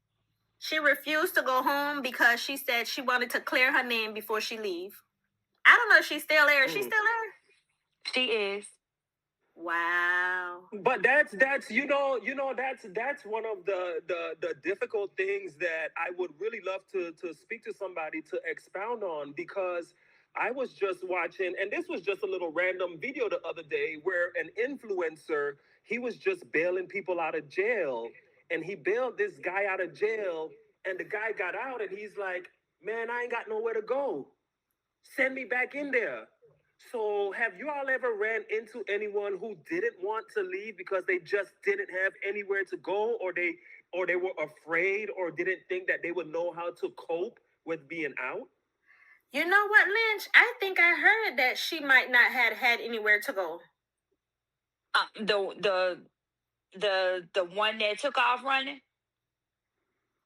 She refused to go home because she said she wanted to clear her name before she leave. I don't know if she's still there. Is she still there? She is. Wow. But that's that's one of the difficult things that I would really love to speak to somebody to expound on, because I was just watching, and this was just a little random video the other day where an influencer, he was just bailing people out of jail, and he bailed this guy out of jail, and the guy got out and he's like, "Man, I ain't got nowhere to go. Send me back in there." So, have you all ever ran into anyone who didn't want to leave because they just didn't have anywhere to go, or they were afraid, or didn't think that they would know how to cope with being out? You know what, Lynch? I think I heard that she might not had had anywhere to go. The one that took off running.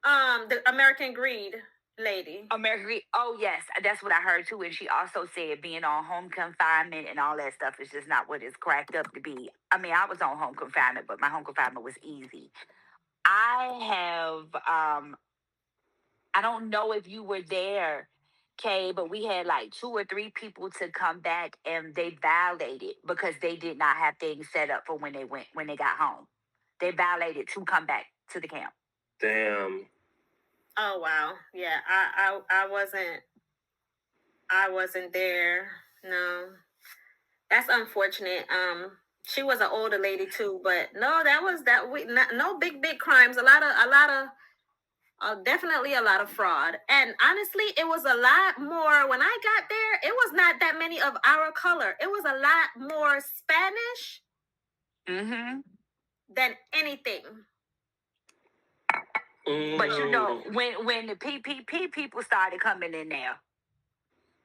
The American Greed lady. American Greed. Oh yes, that's what I heard too. And she also said being on home confinement and all that stuff is just not what it's cracked up to be. I mean, I was on home confinement, but my home confinement was easy. I have I don't know if you were there, Kay, but we had like 2 or 3 people to come back and they violated because they did not have things set up for when they got home. They violated to come back to the camp. Damn. Oh wow. Yeah, I wasn't there. No. That's unfortunate. She was an older lady too, but no, that was that we not, no big crimes. Definitely a lot of fraud. And honestly, it was a lot more when I got there. It was not that many of our color. It was a lot more Spanish than anything. But you know, when the PPP people started coming in there,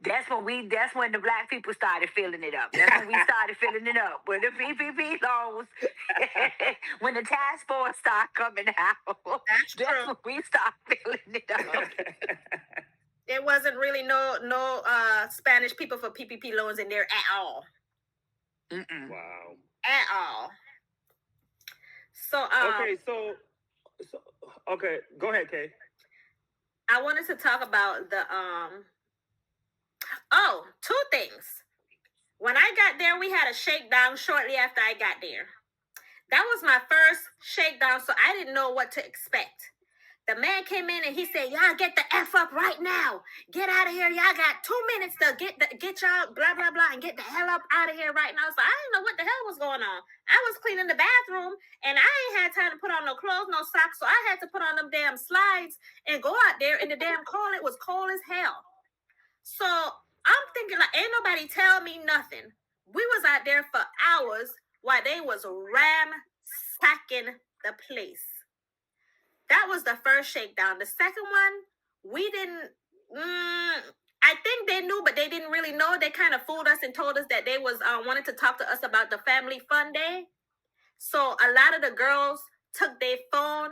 that's when the black people started filling it up. That's when we started filling it up. When the PPP loans, when the task force started coming out, that's when we started filling it up. There wasn't really no Spanish people for PPP loans in there at all. Wow. At all. So okay, go ahead, Kay. I wanted to talk about the 2 things. When I got there, we had a shakedown shortly after I got there. That was my first shakedown, so I didn't know what to expect. The man came in and he said, "Y'all get the F up right now. Get out of here. Y'all got 2 minutes to get y'all blah, blah, blah, and get the hell up out of here right now." So I didn't know what the hell was going on. I was cleaning the bathroom and I ain't had time to put on no clothes, no socks. So I had to put on them damn slides and go out there in the damn cold. It was cold as hell. So I'm thinking like, ain't nobody tell me nothing. We was out there for hours while they was ransacking the place. That was the first shakedown. The second one, we didn't. I think they knew, but they didn't really know. They kind of fooled us and told us that they was wanted to talk to us about the family fun day. So a lot of the girls took their phone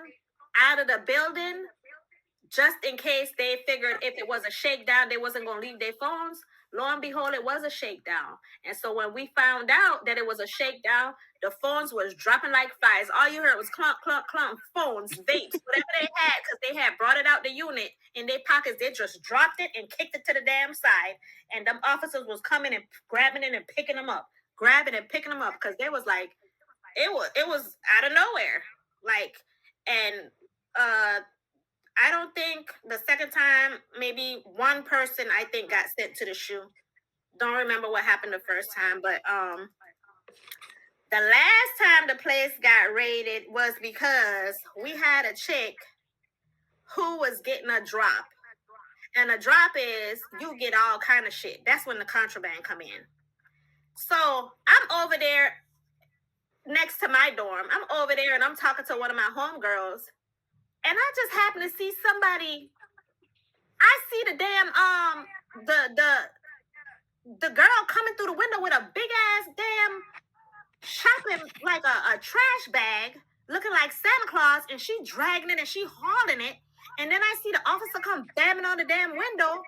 out of the building just in case. They figured if it was a shakedown, they wasn't going to leave their phones. Lo and behold, it was a shakedown. And so when we found out that it was a shakedown, the phones was dropping like flies. All you heard was clunk, clunk, clunk, phones, vapes, whatever they had, because they had brought it out the unit in their pockets. They just dropped it and kicked it to the damn side. And them officers was coming and grabbing it and picking them up, because they was like, it was out of nowhere. Like, and I don't think the second time, maybe one person I think got sent to the shoe. Don't remember what happened the first time, but the last time the place got raided was because we had a chick who was getting a drop. And a drop is you get all kind of shit. That's when the contraband come in. So I'm over there next to my dorm. I'm over there and I'm talking to one of my homegirls. And I just happen to see somebody. I see the damn the girl coming through the window with a big ass damn with like a trash bag, looking like Santa Claus, and she dragging it and she hauling it. And then I see the officer come bamming on the damn window,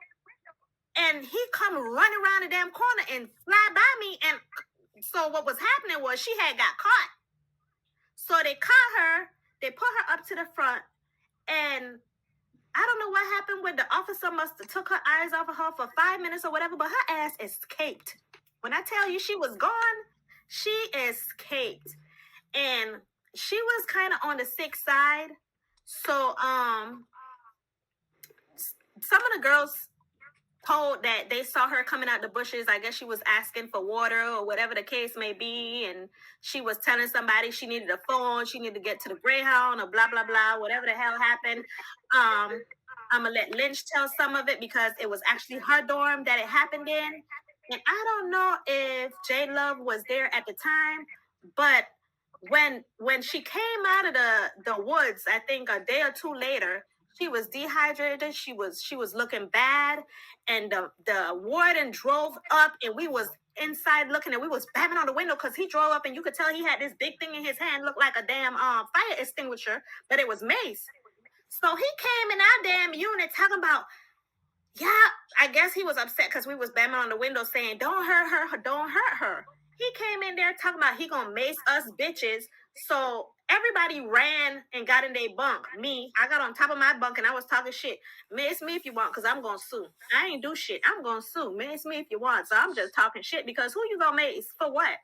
and he come running around the damn corner and fly by me. And so what was happening was she had got caught. So they caught her, they put her up to the front, and I don't know what happened when the officer must have took her eyes off of her for 5 minutes or whatever, but her ass escaped. When I tell you she was gone, she escaped. And she was kind of on the sick side. So some of the girls told that they saw her coming out the bushes. I guess she was asking for water or whatever the case may be, and she was telling somebody she needed a phone, she needed to get to the Greyhound or blah blah blah, whatever the hell happened. I'm gonna let Lynch tell some of it because it was actually her dorm that it happened in, and I don't know if J Love was there at the time, but when she came out of the woods, I think a day or two later, she was dehydrated. She was looking bad, and the warden drove up, and we was inside looking, and we was banging on the window because he drove up, and you could tell he had this big thing in his hand, looked like a damn fire extinguisher, but it was mace. So he came in our damn unit talking about, yeah, I guess he was upset because we was banging on the window saying, "Don't hurt her, don't hurt her." He came in there talking about he gonna mace us bitches. So everybody ran and got in their bunk. Me, I got on top of my bunk and I was talking shit. Mace me if you want, cause I'm gonna sue. I ain't do shit. I'm gonna sue. Mace me if you want. So I'm just talking shit because who you gonna mace for what?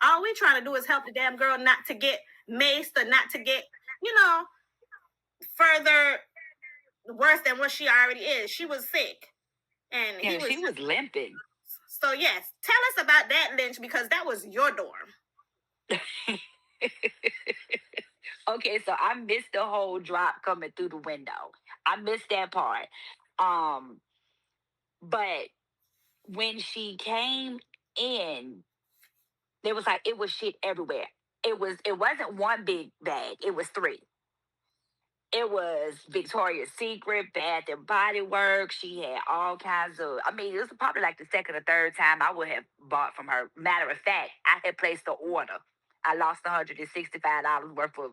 All we trying to do is help the damn girl not to get maced or not to get, further worse than what she already is. She was sick. And Yeah, she was limping. So yes, tell us about that, Lynch, because that was your dorm. Okay, so I missed the whole drop coming through the window. I missed that part. But when she came in, there was like it was shit everywhere. It wasn't one big bag, it was three. It was Victoria's Secret, Bath and Body Works. She had all kinds of. I mean, it was probably like the second or third time I would have bought from her. Matter of fact, I had placed the order. I lost $165 worth of.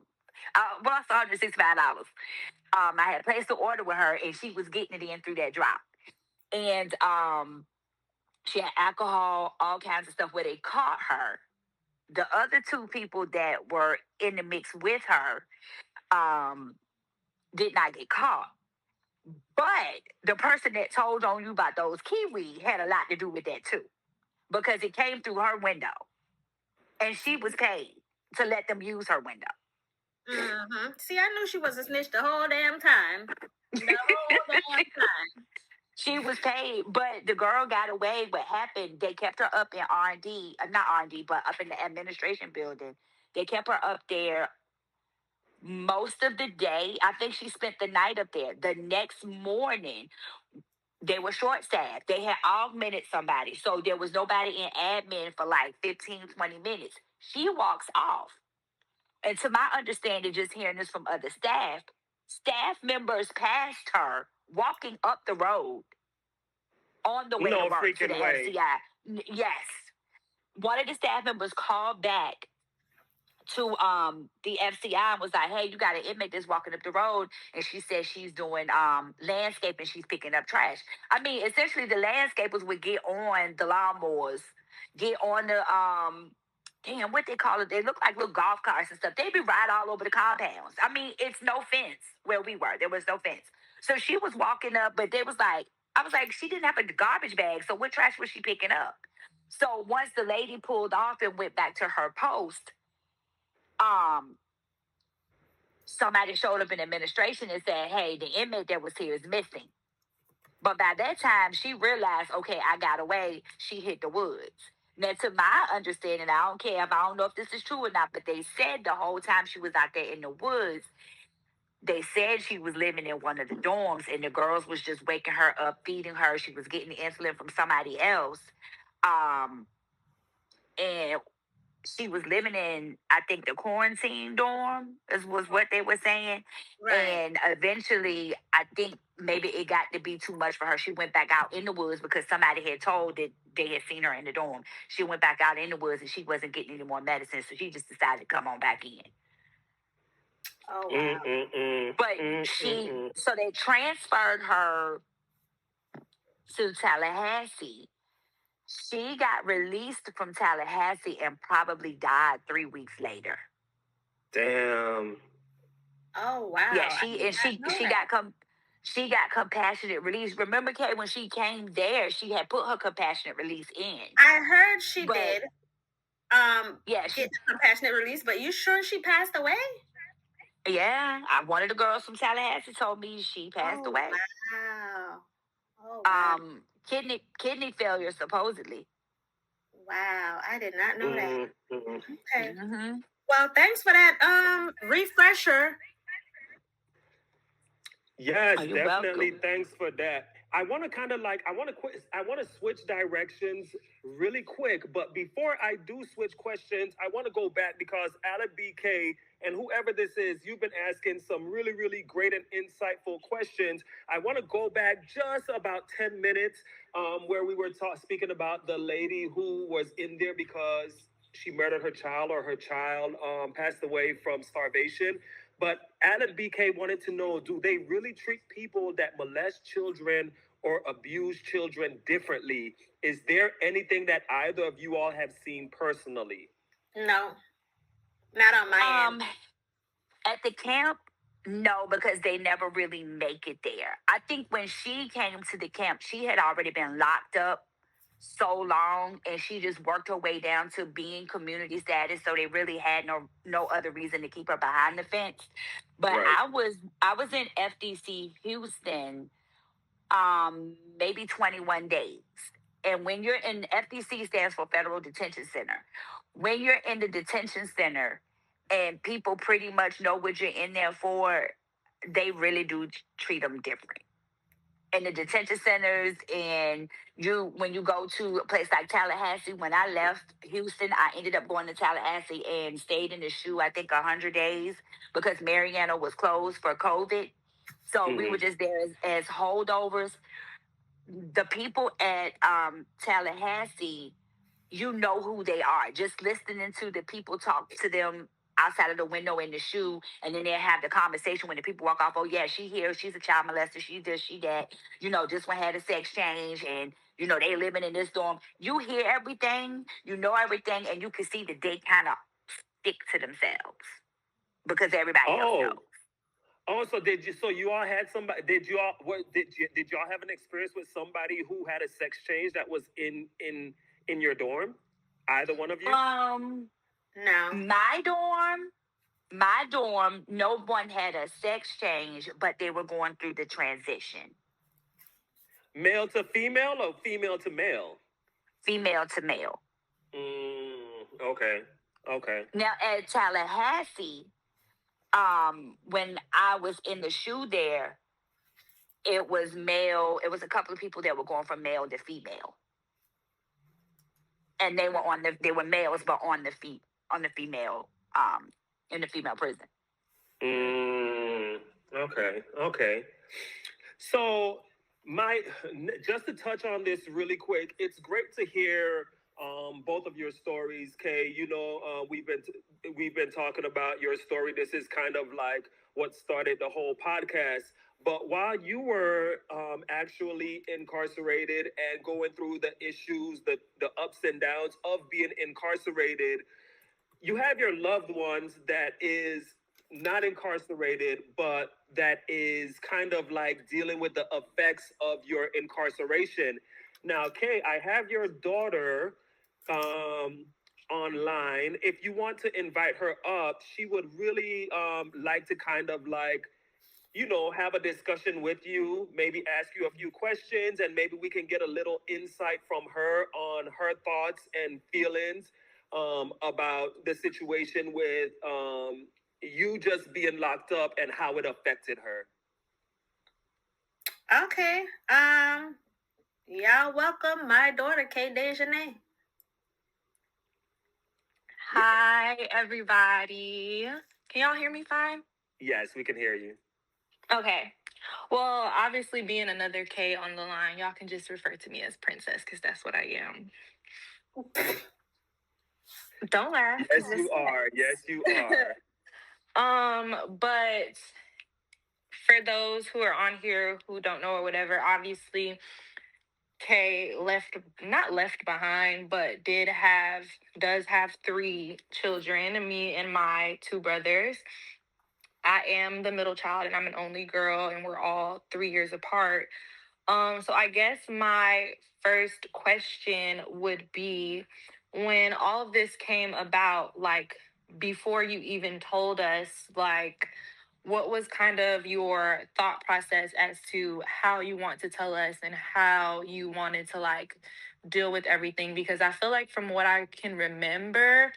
I lost $165. I had placed the order with her, and she was getting it in through that drop. And she had alcohol, all kinds of stuff. Where they caught her, the other two people that were in the mix with her, um, did not get caught. But the person that told on you about those kiwi had a lot to do with that too, because it came through her window, and she was paid to let them use her window. Mm-hmm. See, I knew she was a snitch the whole damn time. The whole damn time. She was paid, but the girl got away. What happened? They kept her up in R&D, not R&D, but up in the administration building. They kept her up there most of the day. I think she spent the night up there. The next morning, they were short staffed. They had augmented somebody. So there was nobody in admin for like 15, 20 minutes. She walks off. And to my understanding, just hearing this from other staff members passed her walking up the road on the way to work to the FCI. Yes. One of the staff members called back to the FCI and was like, "Hey, you got an inmate that's walking up the road," and she said she's doing landscaping, she's picking up trash. I mean, essentially the landscapers would get on the lawnmowers, get on the damn, what they call it, they look like little golf carts and stuff. They'd be right all over the compounds. I mean, it's no fence where we were. There was no fence. So she was walking up, but they was like, I was like, she didn't have a garbage bag, so what trash was she picking up? So once the lady pulled off and went back to her post, somebody showed up in administration and said, "Hey, the inmate that was here is missing." But by that time, she realized, okay, I got away. She hit the woods. Now, to my understanding, I don't care if I don't know if this is true or not, but they said the whole time she was out there in the woods, they said she was living in one of the dorms, and the girls was just waking her up, feeding her. She was getting insulin from somebody else. And she was living in, I think, the quarantine dorm was what they were saying. Right. And eventually, I think maybe it got to be too much for her. She went back out in the woods because somebody had told that they had seen her in the dorm. She went back out in the woods and she wasn't getting any more medicine, so she just decided to come on back in. Oh wow. But so they transferred her to Tallahassee. She got released from Tallahassee and probably died 3 weeks later. Damn. Oh wow. Yeah, I did not know that. she got compassionate release. Remember, Kay, when she came there, she had put her compassionate release in. I heard she But did yeah, get compassionate release, but you sure she passed away? one of the girls from Tallahassee told me she passed Oh away. wow. Oh wow. Kidney failure supposedly. Wow. I did not know that. Okay. Mm-hmm. Well, thanks for that refresher. Yes, Oh, you're definitely. welcome. Thanks for that. I want to kind of like I want to switch directions really quick, but before I do switch questions, I want to go back because Alec BK and whoever this is, you've been asking some really great and insightful questions. I want to go back just about 10 minutes where we were speaking about the lady who was in there because she murdered her child or her child passed away from starvation. But Alan BK wanted to know, do they really treat people that molest children or abuse children differently? Is there anything that either of you all have seen personally? No, not on my end. At the camp, no, because they never really make it there. I think when she came to the camp, she had already been locked up so long and she just worked her way down to being community status, so they really had no other reason to keep her behind the fence. But Right. I was in FDC Houston maybe 21 days. And when you're in, FDC stands for Federal Detention Center. When you're in the detention center and people pretty much know what you're in there for, they really do treat them different. In the detention centers, and when you go to a place like Tallahassee, when I left Houston, I ended up going to Tallahassee and stayed in the SHU, I think 100 days, because Mariana was closed for COVID. So we were just there as holdovers. The people at Tallahassee, you know who they are. Just listening to the people talk to them outside of the window in the SHU, and then they have the conversation when the people walk off. Oh yeah, she here. She's a child molester. She this, she that. This one had a sex change, and they living in this dorm. You hear everything. You know everything, and you can see that they kind of stick to themselves because everybody else knows. Oh, so did you? So you all had somebody? Did you all? What did y'all have an experience with somebody who had a sex change that was in your dorm? Either one of you? No. My dorm, no one had a sex change, but they were going through the transition. Male to female or female to male? Female to male. Okay. Now at Tallahassee, when I was in the SHU there, it was male. It was a couple of people that were going from male to female, and they were males, but on the female in the female prison. Okay. So just to touch on this really quick, it's great to hear both of your stories, Kay. We've been talking about your story. This is kind of like what started the whole podcast. But while you were actually incarcerated and going through the issues, the ups and downs of being incarcerated, you have your loved ones that is not incarcerated, but that is kind of like dealing with the effects of your incarceration. Now, Kay, I have your daughter online. If you want to invite her up, she would really like to kind of like, have a discussion with you, maybe ask you a few questions, and maybe we can get a little insight from her on her thoughts and feelings about the situation with you just being locked up and how it affected her. Okay. Y'all welcome my daughter, Kay Dejanay. Hi, everybody. Can y'all hear me fine? Yes, we can hear you. Okay. Well, obviously, being another K on the line, y'all can just refer to me as Princess because that's what I am. Don't laugh. Yes, you are. Yes, you are. But for those who are on here who don't know or whatever, obviously, Kay not left behind, but does have 3 children, me and my 2 brothers. I am the middle child and I'm an only girl, and we're all 3 years apart. So I guess my first question would be, when all of this came about, like before you even told us, like what was kind of your thought process as to how you want to tell us and how you wanted to like deal with everything? Because I feel like from what I can remember,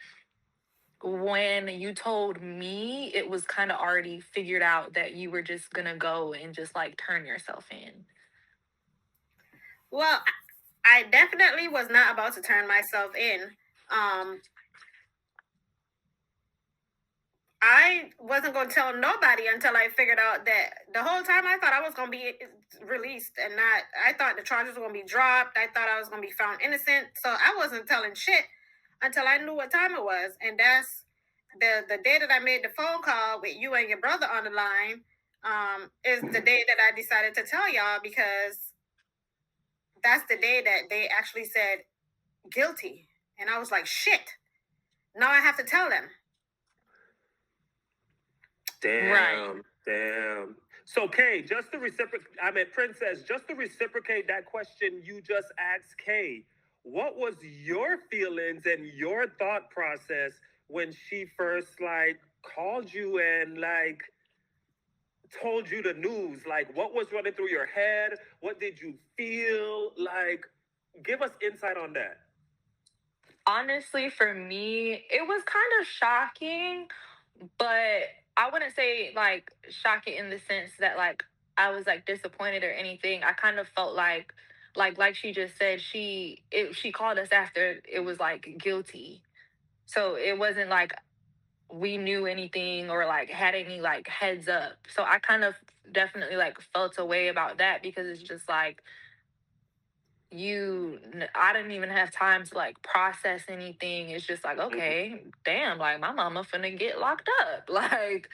when you told me, it was kind of already figured out that you were just gonna go and just like turn yourself in. Well, I definitely was not about to turn myself in. I wasn't going to tell nobody until I figured out that the whole time I thought I was going to be released and not, I thought the charges were going to be dropped. I thought I was going to be found innocent. So I wasn't telling shit until I knew what time it was. And that's the day that I made the phone call with you and your brother on the line, is the day that I decided to tell y'all, because that's the day that they actually said guilty. And I was like, shit, now I have to tell them. Damn. Right. Damn. So, Kay, Princess, just to reciprocate that question you just asked Kay, what was your feelings and your thought process when she first like called you and like told you the news? Like, what was running through your head? What did you feel? Like, give us insight on that. Honestly, for me, it was kind of shocking, but I wouldn't say like shocking in the sense that like I was like disappointed or anything. I kind of felt like she just said, she called us after it was like guilty. So it wasn't like we knew anything or like had any like heads up. So I kind of definitely like felt a way about that, because it's just like I didn't even have time to like process anything. It's just like, okay, damn, like my mama finna get locked up. Like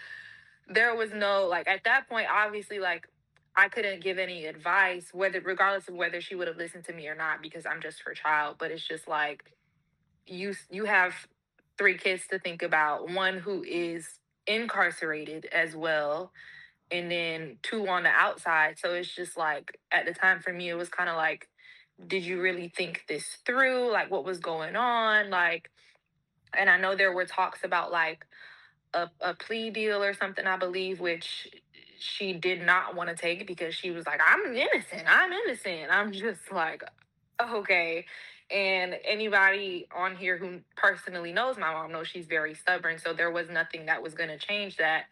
there was no, like at that point, obviously, like I couldn't give any advice, regardless of whether she would have listened to me or not, because I'm just her child. But it's just like you have 3 kids to think about, one who is incarcerated as well, and then 2 on the outside. So it's just like at the time for me, it was kind of like, did you really think this through? Like what was going on? Like, and I know there were talks about like a plea deal or something, I believe, which she did not want to take because she was like, I'm innocent. I'm innocent. I'm just like, okay. And anybody on here who personally knows my mom knows she's very stubborn. So there was nothing that was going to change that.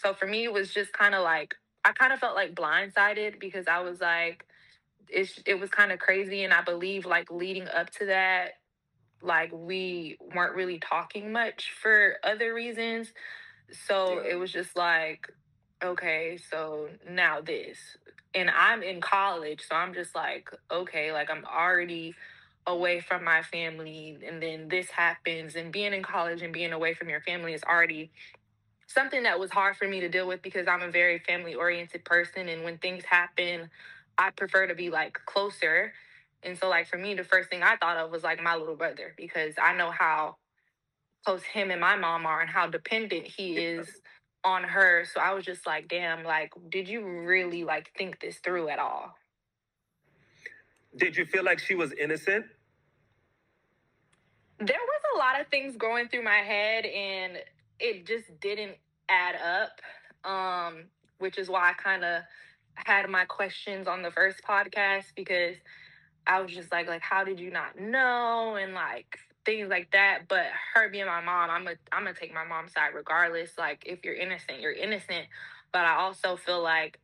So for me, it was just kind of like, I kind of felt like blindsided, because I was like, it was kind of crazy. And I believe like leading up to that, like we weren't really talking much for other reasons. So Yeah. it was just like, okay, so now this. And I'm in college, so I'm just like, okay, like I'm already away from my family, and then this happens, and being in college and being away from your family is already something that was hard for me to deal with, because I'm a very family oriented person, and when things happen, I prefer to be like closer. And so like for me, the first thing I thought of was like my little brother, because I know how close him and my mom are and how dependent he is on her. So I was just like, damn, like, did you really like think this through at all? Did you feel like she was innocent? There was a lot of things going through my head, and it just didn't add up. Which is why I kind of had my questions on the first podcast, because I was just like, how did you not know? And like things like that. But her being my mom, I'm gonna take my mom's side regardless. Like if you're innocent, you're innocent. But I also feel like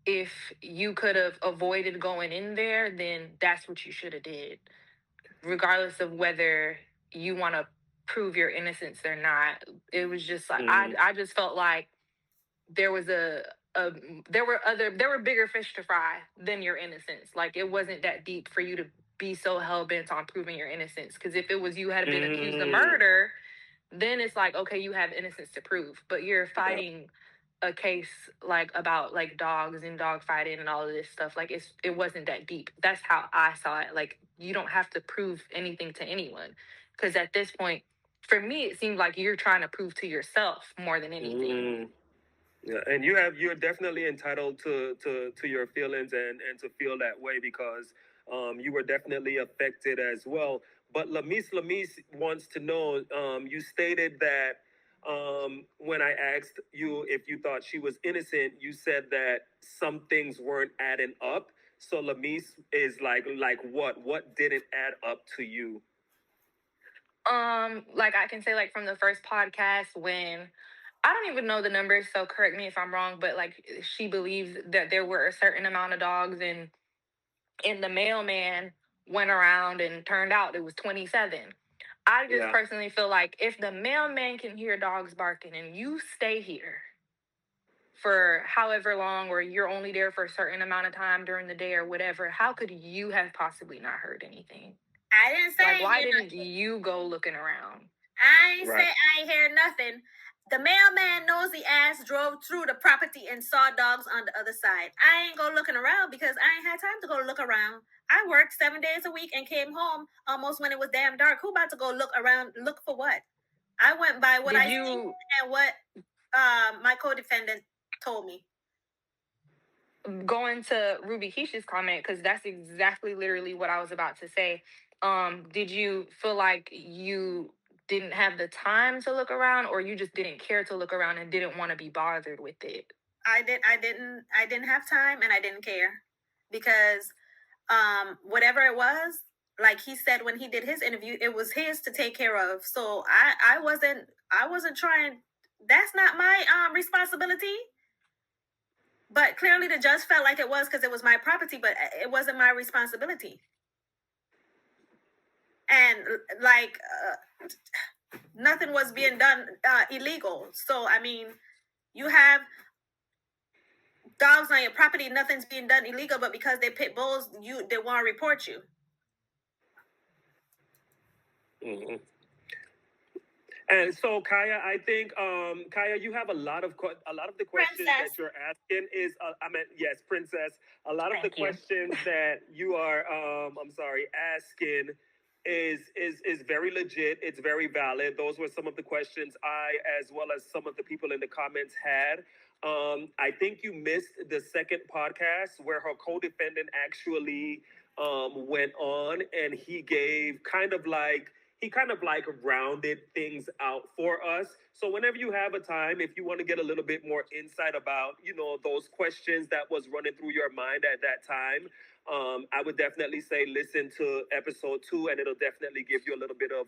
if you could have avoided going in there, then that's what you should have did. Regardless of whether you want to prove your innocence or not. It was just like Mm. I just felt like there was a there were bigger fish to fry than your innocence. Like it wasn't that deep for you to be so hell bent on proving your innocence. Because if it was you had been accused of murder, then it's like, okay, you have innocence to prove. But you're fighting a case like about like dogs and dog fighting and all of this stuff. Like it wasn't that deep. That's how I saw it. Like you don't have to prove anything to anyone. Because at this point, for me, it seemed like you're trying to prove to yourself more than anything. Yeah, and you're definitely entitled to your feelings and to feel that way because you were definitely affected as well. But Lamise wants to know. You stated that when I asked you if you thought she was innocent, you said that some things weren't adding up. So Lamise is like what didn't add up to you? Like I can say like from the first podcast when I don't even know the numbers, so correct me if I'm wrong, but like she believes that there were a certain amount of dogs and the mailman went around and turned out it was 27. I just personally feel like if the mailman can hear dogs barking and you stay here for however long or you're only there for a certain amount of time during the day or whatever, how could you have possibly not heard anything? I didn't say like why didn't you go looking around? I ain't say I ain't hear nothing. The mailman nosy ass drove through the property and saw dogs on the other side. I ain't go looking around because I ain't had time to go look around. I worked 7 days a week and came home almost when it was damn dark. Who about to go look around? Look for what? I went by what I seen and what my co-defendant told me. Going to Ruby Keisha's comment, because that's exactly literally what I was about to say. Did you feel like you didn't have the time to look around, or you just didn't care to look around and didn't want to be bothered with it? I didn't have time and I didn't care because whatever it was, like he said when he did his interview, it was his to take care of. So I wasn't trying. That's not my responsibility. But clearly the judge felt like it was because it was my property, but it wasn't my responsibility. And like nothing was being done illegal. So I mean, you have dogs on your property, nothing's being done illegal, but because they pit bulls, they want to report you. Mm-hmm. And so, Kaya, I think, Kaya, you have a lot of the questions Princess. that you're asking is, I meant, yes, Princess. A lot of Thank the you. questions that you are, asking is very legit. It's very valid. Those were some of the questions I, as well as some of the people in the comments had. I think you missed the second podcast where her co-defendant actually went on and he kind of like rounded things out for us. So whenever you have a time, if you want to get a little bit more insight about, those questions that was running through your mind at that time, I would definitely say listen to episode 2, and it'll definitely give you a little bit of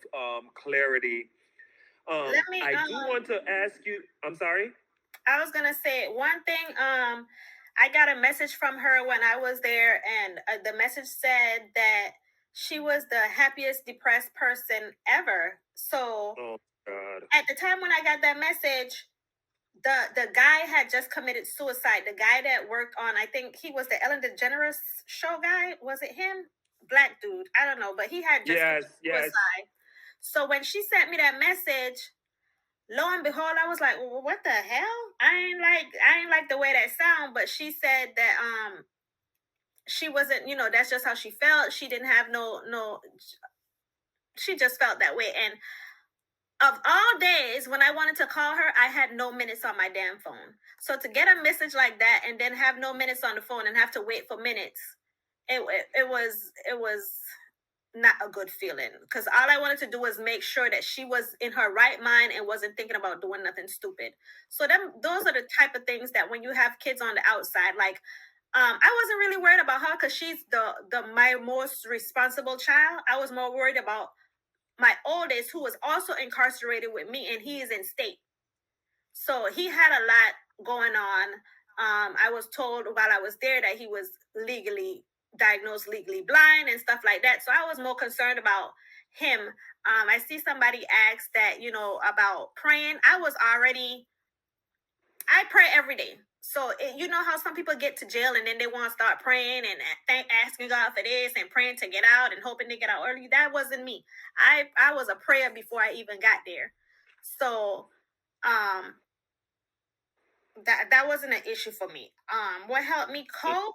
clarity. I do want to ask you. I'm sorry. I was gonna say one thing. I got a message from her when I was there, and the message said that she was the happiest depressed person ever. So, oh God. At the time when I got that message, the guy had just committed suicide. The guy that worked on, I think he was the Ellen DeGeneres show guy. Was it him? Black dude. I don't know, but he had just committed suicide. So when she sent me that message, lo and behold, I was like, well, what the hell? I ain't like the way that sound. But she said that she wasn't, that's just how she felt. She didn't have no she just felt that way. And of all days, when I wanted to call her, I had no minutes on my damn phone. So to get a message like that and then have no minutes on the phone and have to wait for minutes, it was not a good feeling, because all I wanted to do was make sure that she was in her right mind and wasn't thinking about doing nothing stupid. So those are the type of things that when you have kids on the outside, like I wasn't really worried about her because she's the my most responsible child. I was more worried about my oldest, who was also incarcerated with me, and he is in state. So he had a lot going on. I was told while I was there that he was diagnosed legally blind and stuff like that. So I was more concerned about him. I see somebody ask that, about praying. I pray every day. So you know how some people get to jail and then they want to start praying and asking God for this and praying to get out and hoping to get out early. That wasn't me. I was a prayer before I even got there. So um that wasn't an issue for me. What helped me cope?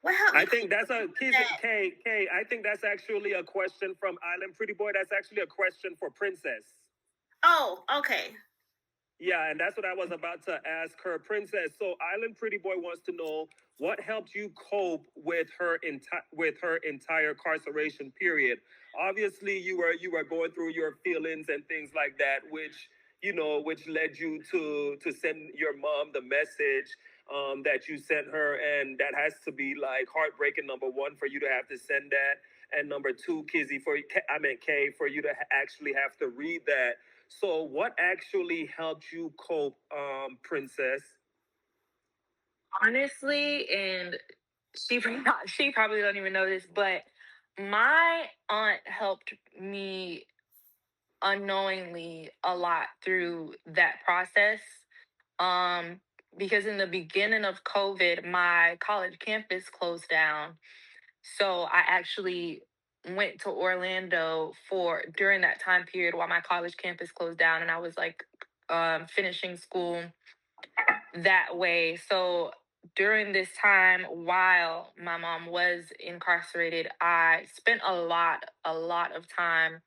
What helped me? I think that's a K. I think that's actually a question from Island Pretty Boy. That's actually a question for Princess. Oh, okay. Yeah, and that's what I was about to ask her, Princess. So Island Pretty Boy wants to know what helped you cope with her entire incarceration period. Obviously, you were going through your feelings and things like that, which led you to send your mom the message that you sent her, and that has to be like heartbreaking. Number one, for you to have to send that, and number two, Kay, for you to actually have to read that. So, what actually helped you cope, Princess? Honestly, and she probably don't even know this, but my aunt helped me unknowingly a lot through that process. Um, because in the beginning of COVID, my college campus closed down. So I actually went to Orlando for during that time period while my college campus closed down, and I was like finishing school that way. So during this time, while my mom was incarcerated, I spent a lot of time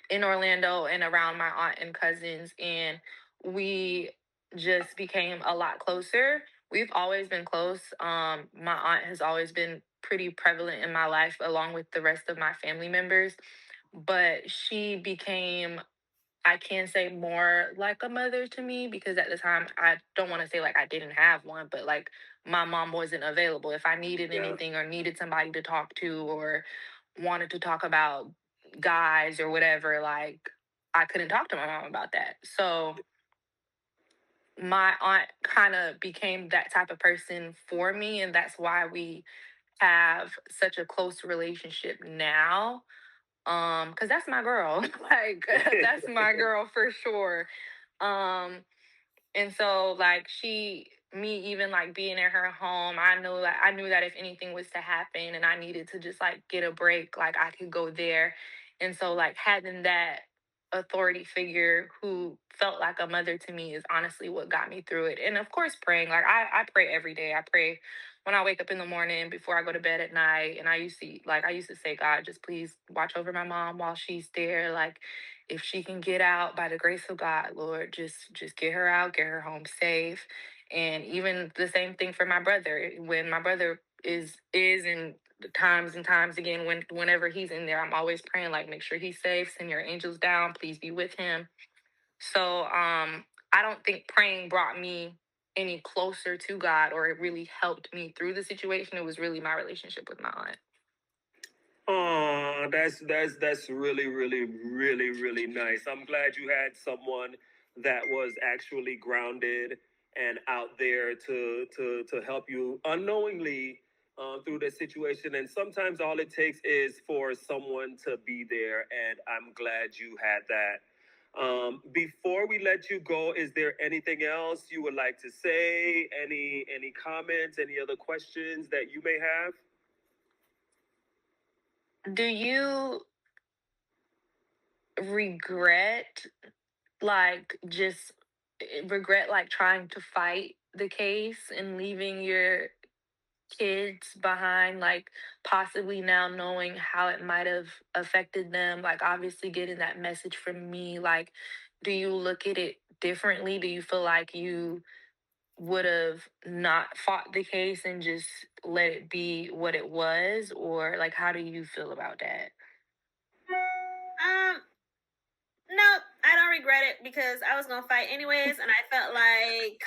in Orlando and around my aunt and cousins, and we just became a lot closer. We've always been close. My aunt has always been pretty prevalent in my life, along with the rest of my family members. But she became, I can say, more like a mother to me because at the time, I don't want to say like I didn't have one, but like my mom wasn't available. If I needed anything or needed somebody to talk to or wanted to talk about guys or whatever, like I couldn't talk to my mom about that. So my aunt kind of became that type of person for me, and that's why we have such a close relationship now. Because that's my girl. Like that's my girl for sure. Um, and so like me even like being in her home, I knew that if anything was to happen and I needed to just like get a break, like I could go there. And so like having that authority figure who felt like a mother to me is honestly what got me through it. And of course praying. Like I pray every day. I pray when I wake up in the morning before I go to bed at night. And I used to say, God, just please watch over my mom while she's there. Like if she can get out by the grace of God, Lord, just get her out, get her home safe. And even the same thing for my brother. When my brother is and times again whenever he's in there, I'm always praying like make sure he's safe, send your angels down, please be with him. So I don't think praying brought me any closer to God or it really helped me through the situation. It was really my relationship with my aunt. Oh, that's really, really, really, really nice. I'm glad you had someone that was actually grounded and out there to help you unknowingly through the situation. And sometimes all it takes is for someone to be there, and I'm glad you had that. Before we let you go, is there anything else you would like to say? Any comments? Any other questions that you may have? Do you regret like just regret like trying to fight the case and leaving your kids behind, like possibly now knowing how it might have affected them, like obviously getting that message from me, like do you look at it differently? Do you feel like you would have not fought the case and just let it be what it was, or like how do you feel about that? Um, no, I don't regret it because I was gonna fight anyways, and I felt like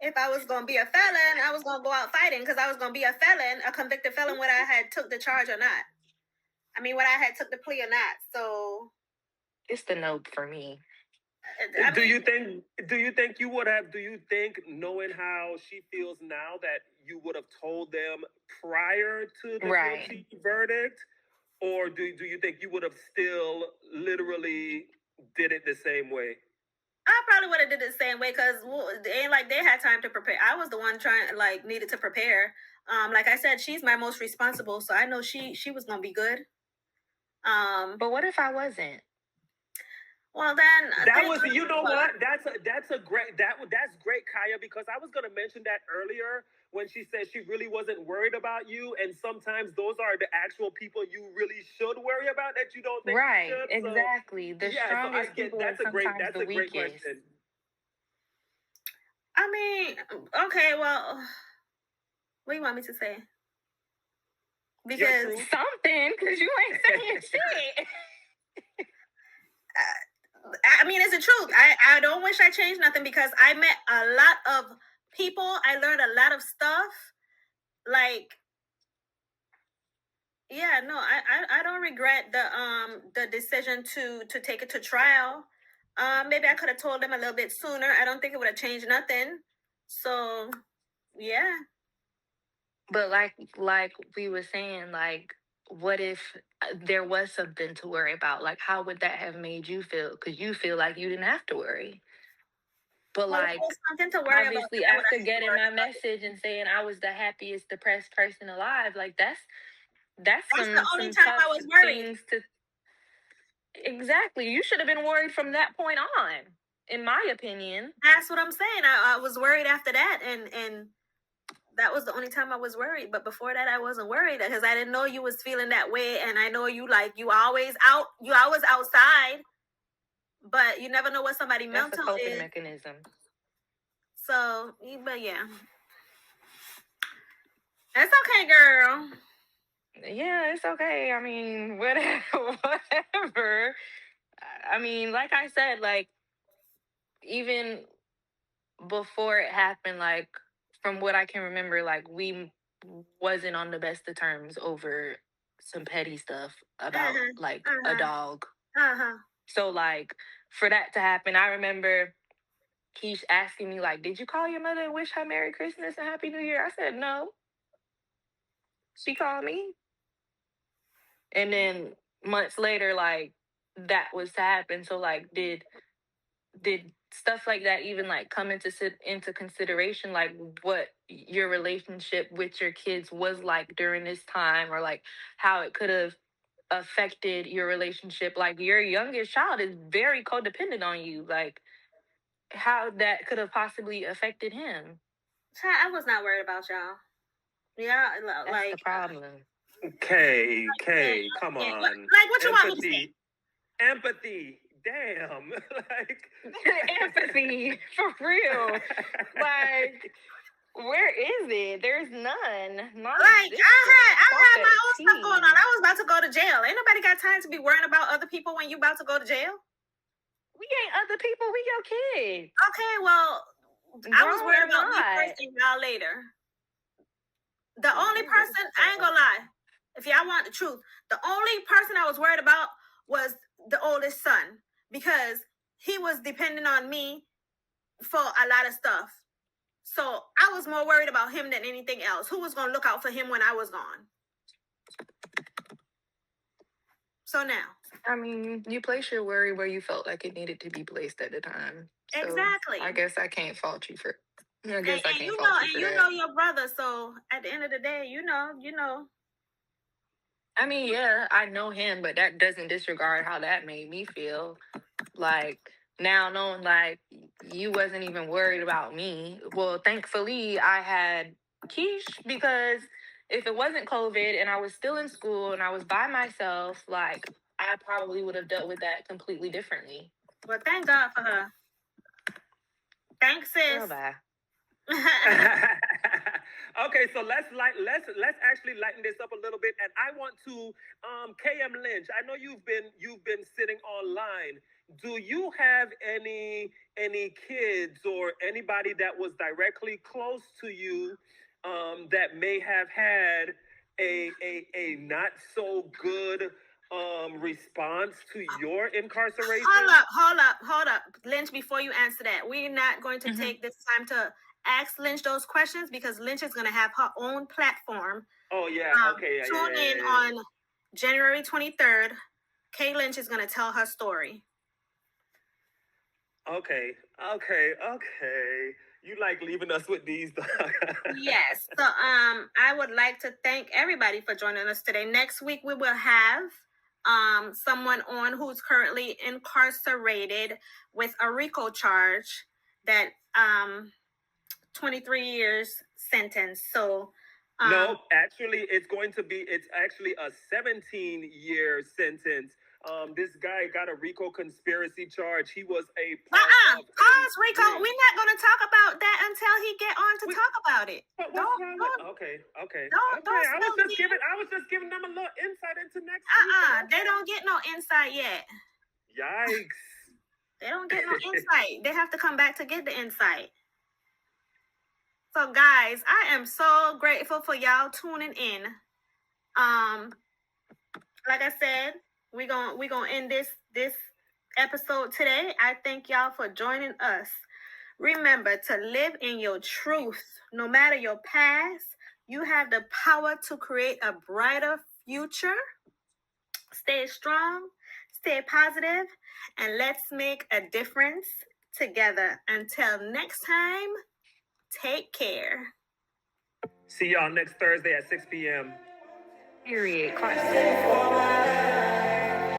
if I was gonna be a felon, I was gonna go out fighting because I was gonna be a felon, a convicted felon, whether I had took the charge or not. I mean, whether I had took the plea or not. So, It's the note for me. Do you think you would have? Do you think, knowing how she feels now, that you would have told them prior to the Right. guilty verdict, or do you think you would have still literally did it the same way? I probably would have did it the same way because it ain't like they had time to prepare. I was the one trying, like, needed to prepare. Like I said, she's my most responsible, so I know she was gonna be good. But what if I wasn't? Well, then that was, you know what? That's great. That's great, Kaya, because I was gonna mention that earlier when she said she really wasn't worried about you, and sometimes those are the actual people you really should worry about that you don't think Right, you should. exactly. The Yeah, so I strongest get people are sometimes the great weakest. question. I mean, okay, well, what do you want me to say? Because something, because you ain't saying shit. I mean, it's the truth. I don't wish I changed nothing because I met a lot of people. I learned a lot of stuff. Like, yeah, no, I don't regret the decision to take it to trial. Maybe I could have told them a little bit sooner. I don't think it would have changed nothing. So, yeah. But like we were saying, like, what if there was something to worry about? Like, how would that have made you feel? Because you feel like you didn't have to worry. But Well, like, something to worry obviously, about, after getting my message and saying I was the happiest depressed person alive, like that's the only time tough I was worried. things to. Exactly, you should have been worried from that point on, in my opinion. That's what I'm saying. I was worried after that, and that was the only time I was worried. But before that, I wasn't worried because I didn't know you was feeling that way, and I know you always outside, but you never know what somebody That's mental a coping is. mechanism. So, but yeah, it's okay, girl. Yeah, it's okay. I mean, whatever. I mean, like I said, like, even before it happened, like, from what I can remember, like, we wasn't on the best of terms over some petty stuff about like a dog. So like, for that to happen, I remember Keish asking me, like, did you call your mother and wish her Merry Christmas and Happy New Year? I said no. She called me. And then months later, like, that was to happen. So like, did stuff like that even like come into consideration, like what your relationship with your kids was like during this time, or like how it could have affected your relationship? Like, your youngest child is very codependent on you, like how that could have possibly affected him. I was not worried about y'all. Yeah, That's like the problem. Okay, come on. Like, what you want me to say? Empathy. Damn. Like empathy, for real. Like, where is it? There's none. Like, I had my own stuff going on. I was about to go to jail. Ain't nobody got time to be worrying about other people when you about to go to jail. We ain't other people. We your kids. Okay, well, I was worried about me first and y'all later. The only person, I ain't gonna lie, if y'all want the truth, the only person I was worried about was the oldest son, because he was dependent on me for a lot of stuff. So I was more worried about him than anything else. Who was gonna look out for him when I was gone? So now, I mean, you placed your worry where you felt like it needed to be placed at the time. So exactly. I guess I can't fault you for. I And guess I can't you fault know, you for and you that. know your brother. So at the end of the day, you know. I mean, yeah, I know him, but that doesn't disregard how that made me feel. Like, now knowing like you wasn't even worried about me. Well, thankfully I had Keish, because if it wasn't COVID and I was still in school and I was by myself, like, I probably would have dealt with that completely differently. Well, thank God for her. Thanks, sis. Well, bye. Okay, so let's actually lighten this up a little bit, and I want to KM Lynch. I know you've been sitting online. Do you have any kids or anybody that was directly close to you that may have had a not so good response to your incarceration? Hold up, Lynch. Before you answer that, we're not going to take this time to ask Lynch those questions because Lynch is going to have her own platform. Oh yeah, okay. Tune in on January 23rd, Kay Lynch is going to tell her story. Okay. You like leaving us with these? Yes. So I would like to thank everybody for joining us today. Next week we will have someone on who's currently incarcerated with a RICO charge that 23 years sentence. So no, actually it's actually a 17-year sentence. This guy got a RICO conspiracy charge. He was a part of pause, Rico. We're not going to talk about that until he get on to talk about it. Okay. Don't I was just giving them a little insight into next week. They don't get no insight yet. Yikes. They don't get no insight. They have to come back to get the insight. So guys, I am so grateful for y'all tuning in. Like I said, we're gonna end this episode today. I thank y'all for joining us. Remember to live in your truth. No matter your past, you have the power to create a brighter future. Stay strong, stay positive, and let's make a difference together. Until next time, take care. See y'all next Thursday at 6 p.m. Period.